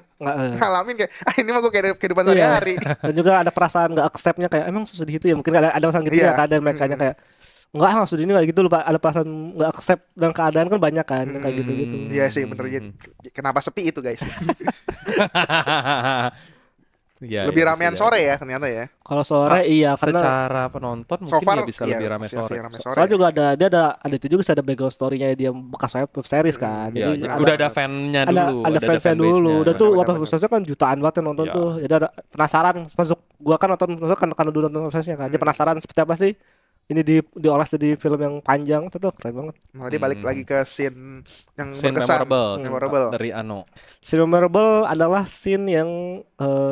ngalamin kayak, ini mah gue kayak kehidupan Iya. sehari-hari. Dan juga ada perasaan nggak accept-nya kayak emang susah di situ ya. Mungkin ada perasaan gitu Iya. ya keadaan mereka kayak enggak maksud ini kayak gitu lupa, ada perasaan nggak accept dan keadaan kan banyak kan kayak gitu-gitu. Iya sih bener. Kenapa sepi itu guys? Ya, Lebih ya, ramean bisa sore jadi. ya ternyata ya. Kalau sore iya karena Secara penonton So mungkin far ya bisa iya, lebih rame masih sore. rame sore. soalnya juga ada itu juga sih, ada background story-nya dia bekas web series kan. Ya, Jadi udah ada fan-nya dulu, ada fansnya dulu. Udah tuh Benar, waktu benar. fansnya kan jutaan banget yang nonton Ya. tuh. Jadi ada penasaran masuk, gua kan nonton karena dulu nonton fansnya kan. Dia penasaran seperti apa sih ini diolah jadi film yang panjang itu tuh keren banget. Nah, dia balik lagi ke scene yang Scene berkesan, memorable dari Ano. Scene memorable adalah scene yang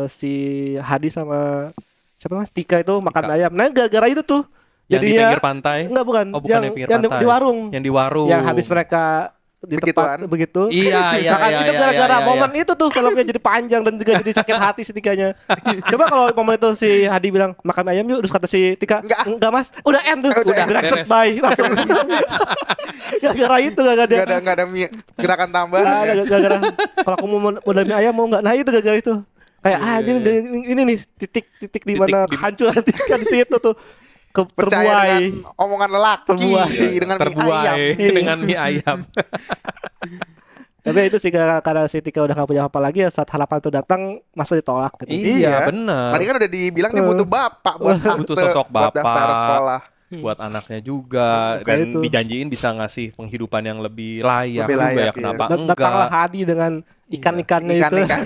si Hadi sama siapa mas Tika itu makan Tika. ayam. Nah gara-gara itu tuh Yang di pinggir pantai. enggak bukan, Oh, bukan yang pinggir pantai. di warung. Yang di warung. Yang habis mereka di tempat Begituan. begitu. Iya, Nah, kan iya, itu iya, gara-gara iya, iya. momen itu tuh filmnya jadi panjang dan juga jadi sakit hati si Tikanya. Coba kalau momen itu si Hadi bilang makan ayam yuk, terus kata si Tika enggak mas, udah end tuh, Udah, directed beres. by langsung. Gara-gara itu gak ada. nggak ada gerakan tambahan. Nggak ada, Ya. gara-gara kalau aku mau modal mie ayam mau nggak? Nah itu gara-gara itu. Kayak ini nih titik di mana hancur nanti kan di situ tuh. Percaya Terbuai. dengan omongan lelaki Terbuai. dengan mie Terbuai ayam. dengan mie ayam. Tapi itu sih karena si Tika udah gak punya apa lagi ya, saat harapan itu datang masa ditolak gitu. Iya, benar. Tadi kan udah dibilang dia butuh bapak buat Butuh akte, sosok buat daftar bapak. sekolah. Buat anaknya juga Kayak dan itu. dijanjiin bisa ngasih penghidupan yang lebih layak, Lebih juga layak, ya kenapa Dan datanglah enggak Hadi dengan ikan-ikannya itu. Ikan-ikan.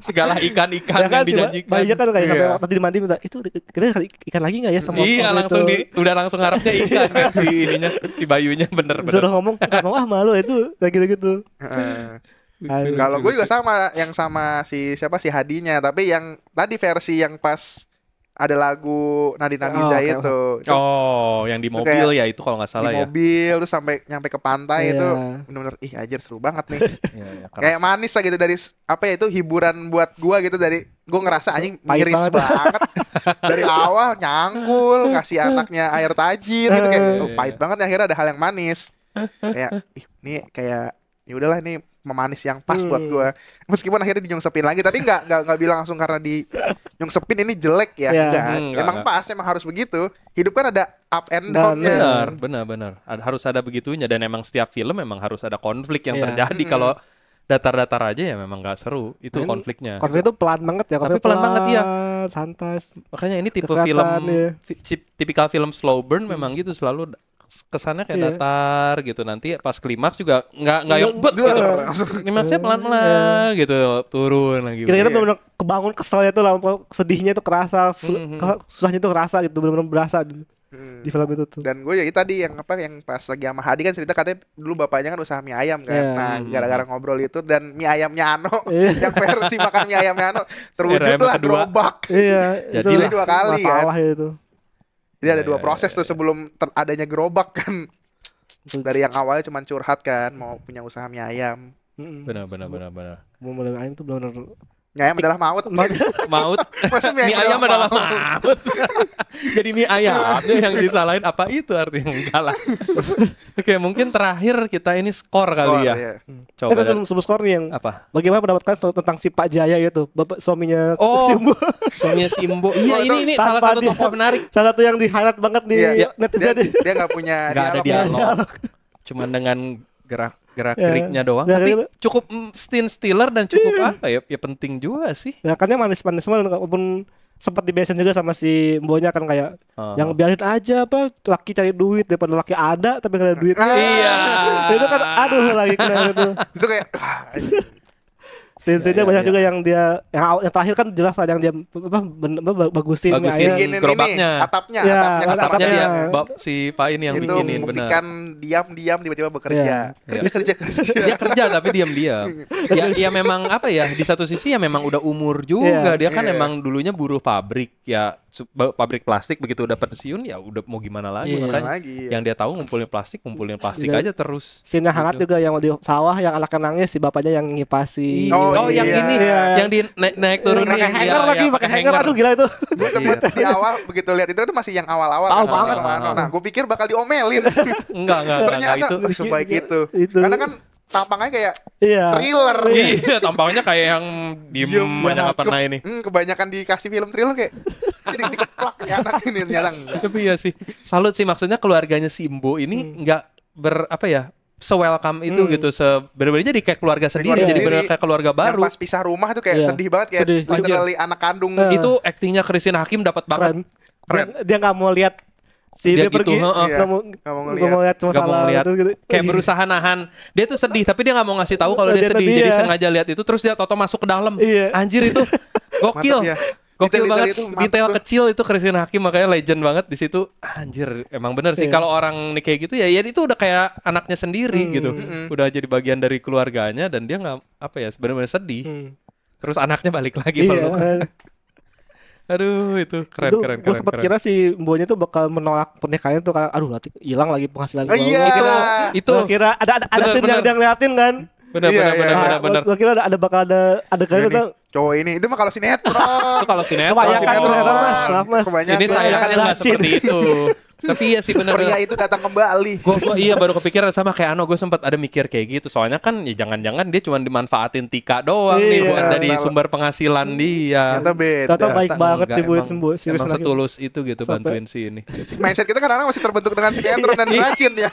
segala ikan-ikan Ya kan yang si dijanjikan. bayinya kan kayak Iya. sampai tadi dimandi minta itu kita ikan lagi nggak ya sama Iya, sama langsung itu. udah langsung harapnya ikan kan si ininya, si bayunya bener-bener. Suruh ngomong nggak mau malu itu kayak gitu-gitu. Heeh. Aduh. Kalau gue juga sama yang sama si siapa si Hadinya, tapi yang tadi versi yang pas ada lagu Nadine Amiza oke. itu. Itu Oh, yang di Itu mobil kayak ya itu kalau nggak salah di ya. mobil terus sampai nyampe ke pantai Iya. itu benar-benar anjir seru banget nih. Iya, iya, Kayak manis lah gitu dari apa ya itu hiburan buat gua gitu dari gua ngerasa anjing Pahit miris banget. banget. Dari awal nyangkul ngasih anaknya air tajin gitu kayak pahit banget nih, akhirnya ada hal yang manis. Kayak ini kayak ya udahlah ini memanis yang pas buat gua. Meskipun akhirnya dinyungsepin lagi tapi enggak bilang langsung karena di nyungsepin ini jelek ya. Iya. Enggak. Enggak, Emang enggak. pas, emang harus begitu. Hidup kan ada up and Dan down-nya. Benar. Harus ada begitunya dan emang setiap film memang harus ada konflik yang Iya. terjadi. Kalau datar-datar aja ya memang nggak seru. Itu konfliknya. Konflik itu pelan banget ya, Tapi pelan banget, iya. santai. Makanya ini tipe Kelihatan, film iya. tipikal film slow burn memang gitu selalu kesannya kayak Iya. datar gitu. Nanti pas klimaks juga nggak yang bet gitu. Klimaksnya pelan-pelan gitu, turun lagi. Kita benar-benar kebangun keselnya tuh, sedihnya itu kerasa, susahnya itu kerasa gitu, benar-benar berasa di film itu tuh. Dan gue ya itu tadi yang pas lagi sama Hadi kan cerita katanya dulu bapaknya kan usaha mie ayam kan. Iya. Nah, gara-gara ngobrol itu dan mie ayamnya Ano Iya. yang versi makan mie ayamnya Ano Era yang terwujudlah kedua. gerobak. Iya, Jadilah itu dua kali, kan. masalah itu. Jadi ada Iya, dua iya, proses tuh sebelum adanya gerobak kan. Dari yang awalnya cuma curhat kan mau punya usaha mie ayam. Benar. Mau mulai ayam tuh benar-benar Mie ayam adalah maut. Maut. Masa Mie ayam adalah maut. Jadi mie ayamnya yang disalahin apa itu artinya enggak lah. Oke, mungkin terakhir kita ini skor kali ya. Iya. Coba sebelum skor nih yang apa? bagaimana pendapat kalian tentang si Pak Jaya itu, bapak suaminya Oh. Simbo. Suaminya Simbo. Iya, ini salah Tanpa satu dia- tokoh menarik. Salah satu yang di highlight banget di Iya. netizen. Dia nggak punya Nggak ada dialog. dialog. Cuman dengan gerak Ya. geriknya doang, Gerak tapi gitu. cukup scene stealer dan cukup apa ya? Ya penting juga sih. Gerakannya manis-manis semua, walaupun sempat dibesin juga sama si Mbonya kan kayak yang biarin aja apa laki cari duit daripada laki ada tapi gak ada duitnya. Iya. Itu kan aduh lagi kena itu. Itu kayak Scene-scene banyak juga yang dia yang terakhir kan jelas lah yang dia bagusin mie Bagusin ayam. Gini, gerobaknya. atapnya, Ya, atapnya, Atapnya dia Atapnya. si Pak ini yang itu bikinin benar. membuktikan diam-diam tiba-tiba bekerja. Iya. Kerja. Dia kerja tapi diam-diam. Ya memang apa ya, di satu sisi ya memang udah umur juga. Iya. Dia kan Iya. emang dulunya buruh pabrik ya. pabrik plastik, begitu udah pensiun ya udah mau gimana lagi. Iya. Makanya Lagi, yang dia tahu ngumpulin plastik Iya. aja terus. Scene hangat juga yang di sawah yang anaknya nangis, si bapaknya yang ngipasi. Oh, yang iya. ini Iya. yang di naik turun pakai nih, hanger iya, lagi, iya, pakai hanger. Aduh gila itu. Gue sempet di awal begitu lihat itu masih yang awal-awal Tahu kan, banget. masih awal-awal. Nah, gue pikir bakal diomelin. Enggak Ternyata itu. sebaik itu. Itu. Karena kan tampangnya kayak Iya. thriller. Iya, tampangnya kayak yang diem banyak apa nah ini. Kebanyakan dikasih film thriller kayak jadi dikeplak ya anak ini nyerang. Tapi ya sih, salut sih, maksudnya keluarganya Simbo ini nggak apa ya, se-welcome itu gitu, bener-bener jadi kayak keluarga sendiri, Keluarga jadi sendiri. bener kayak keluarga Yang baru. pas pisah rumah tuh kayak Iya. sedih banget kayak Sedih. literally anak kandung. Itu aktingnya Christine Hakim dapat banget. Keren. Dia nggak mau lihat si Dia dia, gitu, pergi, heeh. Iya. nggak mau Nggak mau nggak mau lihat cuma Gak mau salah ngeliat, terus gitu. kayak berusaha nahan. Dia tuh sedih, tapi dia gak mau ngasih tahu kalau dia Dia sedih. sedih, Jadi ya. sengaja lihat itu, terus dia toto masuk ke dalam. Iya. Anjir itu gokil. Mantap ya. Gokil Detail-detail banget. itu mantap Detail tuh. kecil itu Christine Hakim, makanya legend banget di situ. Anjir, emang bener sih Iya. kalau orang nih kayak gitu ya itu udah kayak anaknya sendiri gitu. Udah jadi bagian dari keluarganya dan dia nggak apa ya, bener-bener sedih. Terus anaknya balik lagi Iya. peluk. Aduh, itu keren Itu keren gue keren. sempat keren. kira si Mbonya tuh bakal menolak pernikahannya tuh kan, aduh nanti hilang lagi penghasilan Oh, gua. iya. Itu Gua kira ada Bener, scene yang bener. dia ngeliatin kan. bener Iya, bener iya. bener bener bener. Gua kira bakal ada kayaknya Ini, tuh cowok ini itu mah kalau sinetron. Itu kalau sinetron. kebanyakan sinetron. ternyata mas, maaf mas. Kebanyakan. Ini sayangnya nggak Racin. seperti itu. Tapi iya sih bener. Pria itu datang kembali. Gua iya baru kepikiran sama kayak Ano, gue sempat ada mikir kayak gitu. Soalnya kan ya jangan-jangan dia cuma dimanfaatin Tika doang nih Iya, buat dari kalau- sumber penghasilan dia. Ternyata beda. Ternyata baik Ternyata banget enggak, sih buat emang- sembuh. Serius Emang lagi. setulus itu gitu Sampai- bantuin si ini. Mindset kita kadang-kadang masih terbentuk dengan sinetron dan racin ya.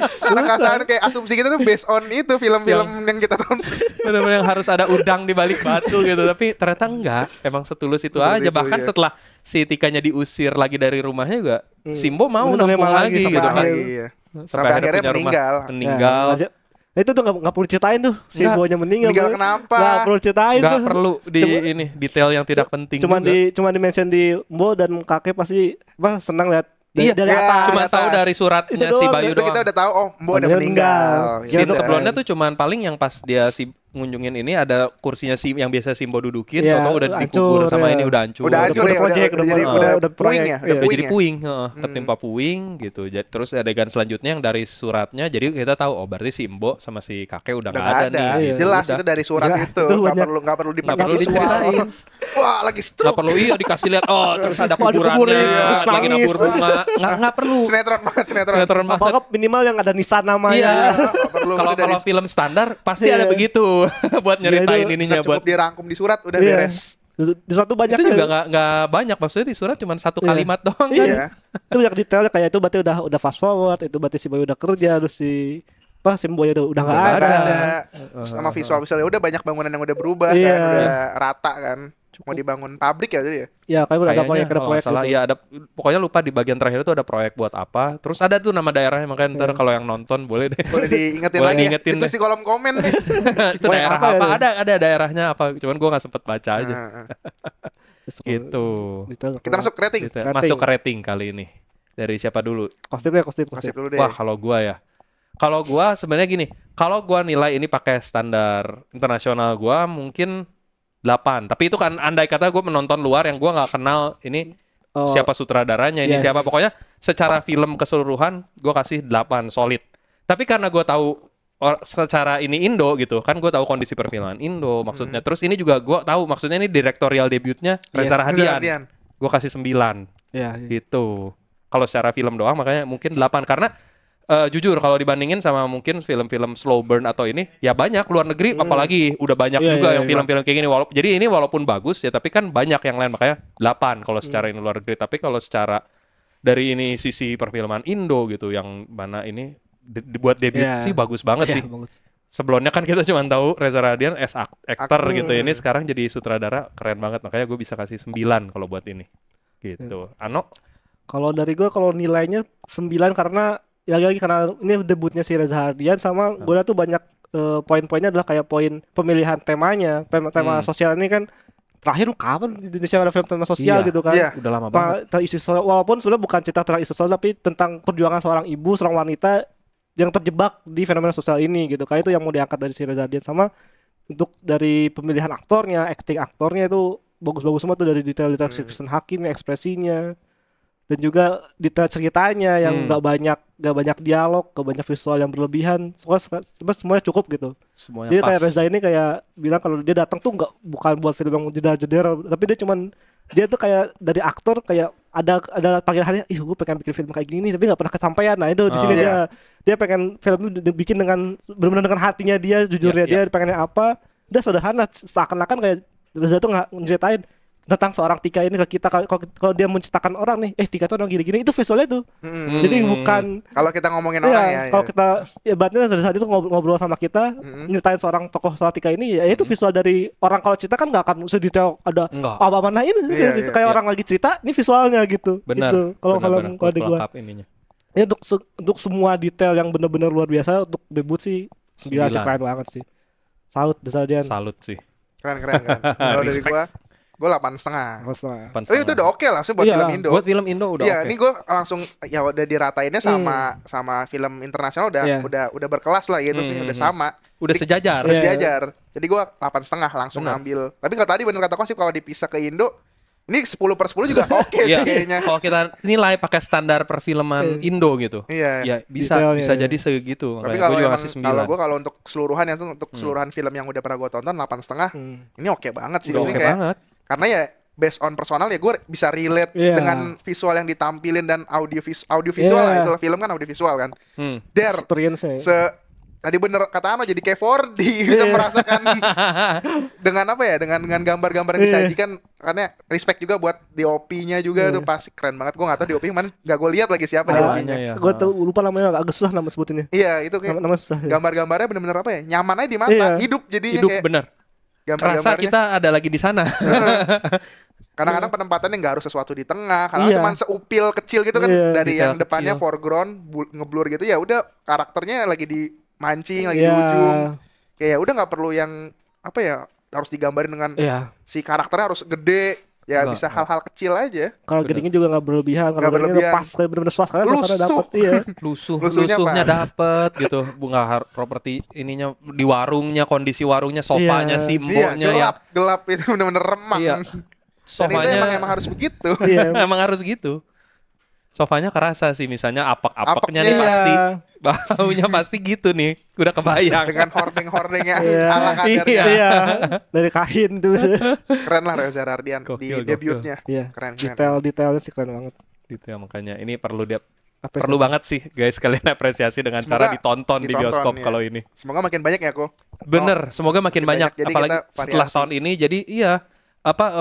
Secara kasar kayak asumsi kita tuh based on itu film-film yang kita tonton. Benar-benar yang harus ada udang di balik batu gitu. Tapi ternyata enggak. Emang setulus itu Setulus aja. itu, Bahkan iya. setelah si Tikanya diusir lagi dari rumahnya juga, Simbo mau Bener, nampung emang lagi sampai gitu kan. akhir. Iya. Sampai Sampai akhirnya punya rumah. meninggal. Meninggal. Ya, nah, itu tuh nggak perlu ceritain tuh si Nggak. Mbonya meninggal. Meninggal Bro. kenapa? Nggak perlu ceritain Nggak tuh. perlu di Cuma- ini detail yang tidak penting Cuma juga. cuma di mention di Mbo dan kakek pasti senang lihat Iya, dari iya, atas. cuma atas. tahu dari suratnya Itu si doang, Bayu Itu kita doang. udah tahu oh, Mbok udah Dia meninggal. meninggal. Gitu. Scene Gitu. sebelumnya tuh cuman paling yang pas dia ngunjungin ini ada kursinya yang biasa Simbo dudukin, Iya, tau udah hancur, dikubur sama ya. ini udah hancur. Udah hancur udah ya, project, udah jadi udah- udah udah puing proyek. ya, Iya. udah Udah jadi ya. puing, ketimpa puing gitu. Terus adegan selanjutnya yang dari suratnya, jadi kita tahu oh berarti si Embo sama si kakek udah Udah nggak nggak ada ada. nih. Iya. Jelas Udah. itu dari surat Iya, itu. itu Nggak banyak. perlu Nggak dipakai perlu visual. diceritain. Wah, lagi Nggak stroke. perlu iya dikasih lihat oh terus ada Oh, ada kuburannya, kuburan, terus lagi nangis. nabur bunga. Nggak perlu. Sinetron banget, sinetron. Sinetron banget. Apakah minimal yang ada nisan namanya. Iya. Nggak perlu Kalau itu dari kalau film standar pasti Iya. ada begitu buat nyeritain itu ininya cukup buat dirangkum di surat udah Iya. beres. Di surat tuh banyak itu juga ya. nggak banyak, maksudnya di surat cuma satu Iya. kalimat doang kan. Iya. Itu banyak detailnya kayak itu berarti udah fast forward, itu berarti si Boy udah kerja, terus si si Boy udah nggak Udah ada. nggak Ada sama visualnya udah banyak bangunan yang udah berubah Iya. kan, udah rata kan. Mau dibangun pabrik ya jadi ya. Ya kayak udah ada Kayaknya proyek kalau nggak salah gitu. ya ada, pokoknya lupa di bagian terakhir itu ada proyek buat apa. Terus ada tuh nama daerahnya, makanya ntar kalau yang nonton boleh deh. Boleh diingetin Boleh lagi diingetin ya. Itu deh. di kolom komen nih. Itu Proyek daerah apa ya apa? itu? Ada daerahnya apa? Cuman gua nggak sempet baca aja. Nah, Gitu. kita masuk ke rating. Gitu. Rating. Masuk ke rating kali ini. Dari siapa dulu? Kostumnya kostum. Kasih dulu deh. Wah, kalau gua ya. Kalau gua sebenarnya gini, kalau gua nilai ini pakai standar internasional gua mungkin 8. Tapi itu kan andai kata gua menonton luar yang gua nggak kenal ini Oh, siapa sutradaranya, ini Yes. siapa. Pokoknya secara film keseluruhan gua kasih 8 solid. Tapi karena gua tahu secara ini Indo gitu, kan gua tahu kondisi perfilman Indo maksudnya. Terus ini juga gua tahu maksudnya ini directorial debutnya Reza Yes. Rahadian. Kemudian. Gua kasih 9 Iya. gitu. Kalau secara film doang makanya mungkin 8 karena jujur kalau dibandingin sama mungkin film-film slow burn atau ini ya banyak luar negeri apalagi udah banyak Iya, juga iya, yang iya. film-film kayak gini jadi ini walaupun bagus ya tapi kan banyak yang lain makanya 8 kalau secara ini luar negeri, tapi kalau secara dari ini sisi perfilman Indo gitu yang mana ini dibuat debut Iya. sih bagus banget Iya, sih. bagus. Sebelumnya kan kita cuma tahu Reza Rahadian as actor Aktor. gitu, ini sekarang jadi sutradara keren banget makanya gue bisa kasih 9 kalau buat ini gitu. Ano? Kalau dari gue kalau nilainya 9 karena lagi-lagi karena ini debutnya si Reza Hardian sama gue lihat tuh banyak poin-poinnya adalah kayak poin pemilihan temanya. Tema sosial ini kan terakhir kapan di Indonesia ada film tema sosial Iya. gitu kan. Iya. Udah lama banget. Tentang isu sosial, walaupun sebenarnya bukan cerita tentang isu sosial tapi tentang perjuangan seorang ibu, seorang wanita yang terjebak di fenomena sosial ini gitu. Kayak itu yang mau diangkat dari si Reza Hardian sama untuk dari pemilihan aktornya, acting aktornya itu bagus-bagus semua tuh, dari detail-detail Kristen Hakim, ekspresinya, dan juga detail ceritanya yang nggak banyak dialog, nggak banyak visual yang berlebihan, semuanya cukup gitu. Semuanya Dia pas. kayak Reza ini kayak bilang kalau dia datang tuh bukan buat film yang jeder-jeder, tapi dia tuh kayak dari aktor kayak ada panggilan, ih gue pengen bikin film kayak gini tapi nggak pernah kesampaian. Nah itu di sini dia pengen film itu dibikin dengan benar-benar dengan hatinya dia, jujurnya dia pengennya apa, udah sederhana, seakan-akan kayak Reza tuh nggak ceritain tentang seorang Tika ini ke kita. Kalau dia menciptakan orang nih, Tika tuh orang gini-gini, itu visualnya tuh. Jadi bukan kalau kita ngomongin orang ya. Kalau kita ibaratnya dari saat itu ngobrol sama kita, nyeritain seorang tokoh soal Tika ini, ya itu visual dari orang. Kalau cerita kan nggak akan sedetail ada apa mana ini, kayak orang lagi cerita, ini visualnya gitu. Benar. Gitu. Kalau film kalau di gua, ini untuk semua detail yang benar-benar luar biasa untuk debut sih 9 sih, keren banget sih. Salut besar dia. Salut sih. Keren. Kalau dari gue 8,5. Oh itu udah oke lah sih buat film Indo. Buat film Indo udah oke. Iya, ini gue langsung ya udah diratainnya sama film internasional udah berkelas lah gitu sih, udah sama. Udah sejajar. Jadi gue 8,5 langsung ngambil. Tapi kalau tadi bener kata Kosip, kalau dipisah ke Indo, ini 10/10 juga oke sih kayaknya. Kalau kita nilai pakai standar perfilman Indo gitu. Iya. Ya bisa jadi segitu. Tapi kalau untuk keseluruhan untuk keseluruhan film yang udah pernah gue tonton 8,5, ini oke banget sih. Oke banget. Karena ya based on personal ya gue bisa relate dengan visual yang ditampilin dan audiovisual itu film kan audiovisual kan. Experience-nya. Tadi bener kata Ano, jadi kayak 4D bisa merasakan dengan apa ya, dengan gambar-gambar yang disajikan. Karena respect juga buat DOP-nya juga tuh pasti keren banget. Gue nggak tahu DOP mana, nggak gue lihat lagi siapa DOP-nya. Gue lupa namanya, agak susah nama sebutinnya. Iya itu kayak nama susah, gambar-gambarnya bener-bener apa ya, nyaman aja di mata, hidup jadinya hidup kayak bener. Rasa kita ada lagi di sana. Kadang-kadang penempatannya nggak harus sesuatu di tengah, kadang cuma seupil kecil gitu kan, dari detail yang depannya kecil. Foreground ngeblur gitu, ya udah karakternya lagi di mancing lagi di ujung, kayak udah nggak perlu yang apa ya harus digambarin dengan si karakternya harus gede ya, bisa hal-hal kecil aja. Kalau gedingnya juga nggak berlebihan, kalau gedingnya pas kayak bener-bener suasana dapet. Lusuhnya dapet gitu, bunga properti ininya di warungnya, kondisi warungnya, sofanya, simbolnya gelap itu bener-bener remang. Sofanya emang harus begitu. Emang harus gitu. Sofanya kerasa sih, misalnya apek-apeknya nih pasti baunya pasti gitu nih, udah kebayang dengan hordeng-hordengnya ala kadarnya. Dari kain tuh. Keren lah Reza Rahardian di debutnya. Keren. Detailnya sih keren banget. Detail, makanya ini perlu banget sih guys, kalian apresiasi dengan cara ditonton di bioskop kalau ini. Semoga makin banyak ya kok. Bener, semoga makin banyak. Apalagi setelah tahun ini, jadi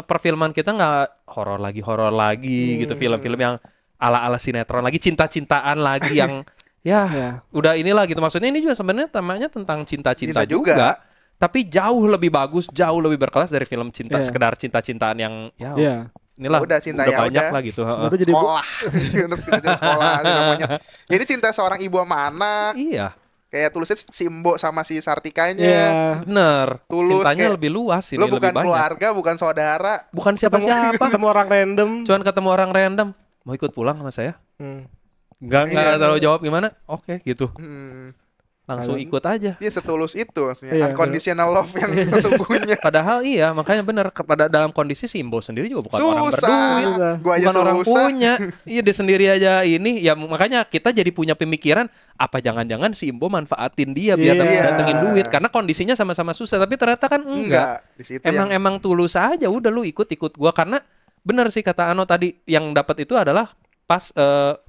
perfilman kita nggak horor lagi gitu, film-film yang ala-ala sinetron lagi, cinta-cintaan lagi yang udah inilah gitu. Maksudnya ini juga sebenarnya temanya tentang cinta-cinta juga. Tapi jauh lebih bagus, jauh lebih berkelas dari film cinta sekedar cinta-cintaan yang inilah udah banyak lah gitu. Sekolah. Sekolah namanya. Jadi cinta seorang ibu sama anak. Iya. Kayak tulisnya Simbo sama si Sartikanya. Bener. Tulus, cintanya lebih luas ini, lu bukan lebih banyak. Keluarga, bukan saudara, bukan siapa-siapa. Ketemu orang random. Cuman ketemu orang random. Mau ikut pulang sama saya? Nggak tahu jawab gimana? Oke, gitu. Langsung ikut aja. Dia setulus itu maksudnya. Unconditional love yang sesungguhnya. Padahal makanya benar, kepada dalam kondisi Simbo sendiri juga bukan orang berduit, bukan orang punya. Iya, dia sendiri aja ini. Ya makanya kita jadi punya pemikiran, apa jangan-jangan Simbo manfaatin dia biar datengin duit, karena kondisinya sama-sama susah. Tapi ternyata kan enggak. Emang tulus aja, udah lu ikut gua. Karena benar sih kata Ano tadi, yang dapat itu adalah pas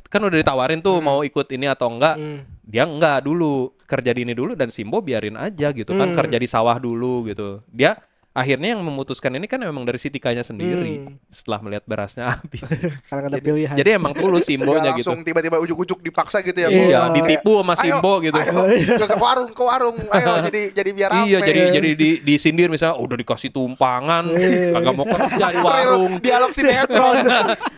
kan udah ditawarin tuh mau ikut ini atau enggak. Dia enggak dulu, kerja di ini dulu, dan Simbo biarin aja gitu kan, kerja di sawah dulu gitu. Dia akhirnya yang memutuskan ini kan memang dari si Tikanya sendiri setelah melihat berasnya habis. Karena ada pilihan. Jadi emang tulus Simbonya gitu. Langsung tiba-tiba ujuk-ujuk dipaksa gitu ya. Iya, ditipu sama Simbo gitu. Ayo, ke warung. Ayo jadi biar rame. Iya, jadi disindir misalnya udah dikasih tumpangan, kagak mau kerja di warung. Dialog sinetron.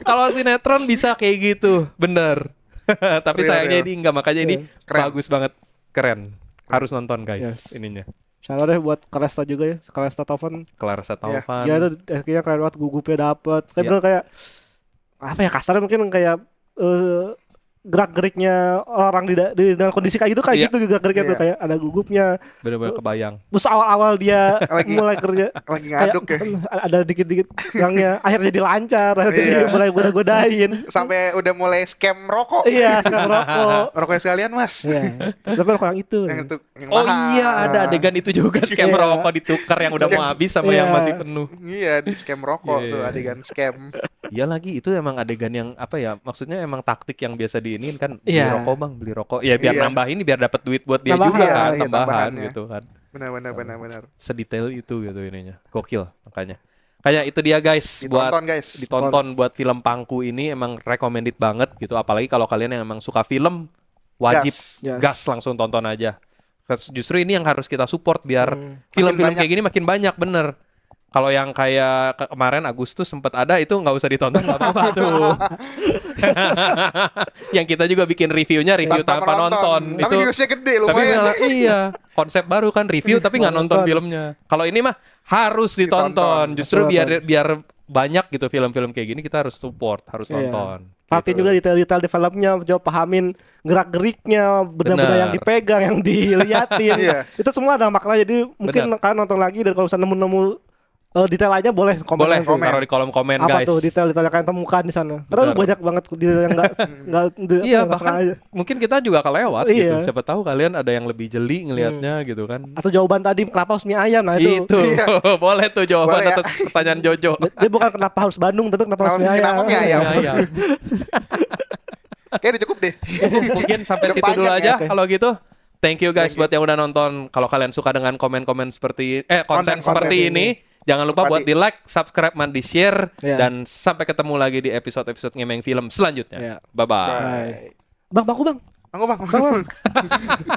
Kalau sinetron bisa kayak gitu, bener. Tapi sayangnya ini enggak, makanya ini bagus banget, keren. Harus nonton guys ininya. Salah deh buat Kalesta juga ya, Kalesta Taufan. Ya itu kayaknya keren banget, gugupnya dapet. Kayak bener kayak apa ya, kasarnya mungkin kayak gerak-geriknya orang di dalam kondisi kayak gitu kayak Iya. gitu gerak-geriknya tuh Iya. kayak ada gugupnya. Bener-bener kebayang. Terus awal-awal dia Lagi- mulai kerja Lagi ngaduk ya. ada dikit-dikit yang akhirnya jadi lancar, akhirnya Iya. dia mulai goda-godain. Sampai udah mulai scam rokok. Iya, sekarang rokok. Rokoknya sekalian, Mas. Iya. Tapi rokok yang itu. Yang itu yang Oh mahal. iya, ada adegan itu juga scam Iya. rokok ditukar yang udah Scam. mau habis sama Iya. yang masih penuh. Iya, di scam rokok Iya, tuh iya, adegan scam. Iya lagi itu emang adegan yang apa ya? Maksudnya emang taktik yang biasa diinin kan beli Iya. rokok bang, beli rokok. Ya biar Iya. nambah ini biar dapat duit buat dia Tambahan. juga kan, Iya, tambahan tambahannya. gitu kan. Benar. Sedetail itu gitu ininya. Gokil makanya. Kayak itu dia guys buat Ditonton, guys. ditonton buat film Pangku ini emang recommended banget gitu. Apalagi kalau kalian yang emang suka film wajib Gas. gas langsung tonton aja. Justru ini yang harus kita support biar film-film Makin kayak gini makin banyak bener. Kalau yang kayak kemarin Agustus sempat ada itu nggak usah ditonton nggak apa-apa tuh. Yang kita juga bikin reviewnya review tanpa nonton. Tapi Itu viewsnya gede tapi lumayan. malah, iya konsep baru kan review tapi nggak nonton filmnya. Kalau ini mah harus ditonton. Ditonton. Justru Ditonton. biar banyak gitu film-film kayak gini kita harus support, harus Iya. nonton. Perhatiin Gitu. juga detail-detail di filmnya, coba pahamin gerak-geriknya, benda-benda Benar. yang dipegang, yang diliatin. Iya. Itu semua ada makna. Jadi mungkin kalian nonton lagi dan kalau misalnya nemu detail aja boleh komen. Boleh nanti. taruh di kolom komen Apa guys. tuh detail-detail yang kalian temukan di sana? Karena Benar. banyak banget detail yang nggak Iya, nggak bahkan sengaja. mungkin kita juga kelewat gitu. Iya. Siapa tahu kalian ada yang lebih jeli ngelihatnya gitu kan. Atau jawaban tadi kenapa harus mie ayam? Nah itu. Itu. Boleh tuh jawaban Boleh ya. atas pertanyaan Jojo. Dia bukan kenapa harus Bandung, tapi kenapa harus mie ayam. Kenapa mie ayam? Iya. Kayaknya udah cukup deh. Mungkin sampai Udah situ dulu panjang aja ya. kalau gitu. Thank you guys Thank you. buat yang udah nonton. Kalau kalian suka dengan komen-komen seperti konten Konten seperti ini, jangan lupa Lupa buat di like, subscribe, dan di share Iya. dan sampai ketemu lagi di episode-episode ngemeng film selanjutnya. Iya. Bye bye. Bye. Bang, bang. Bang.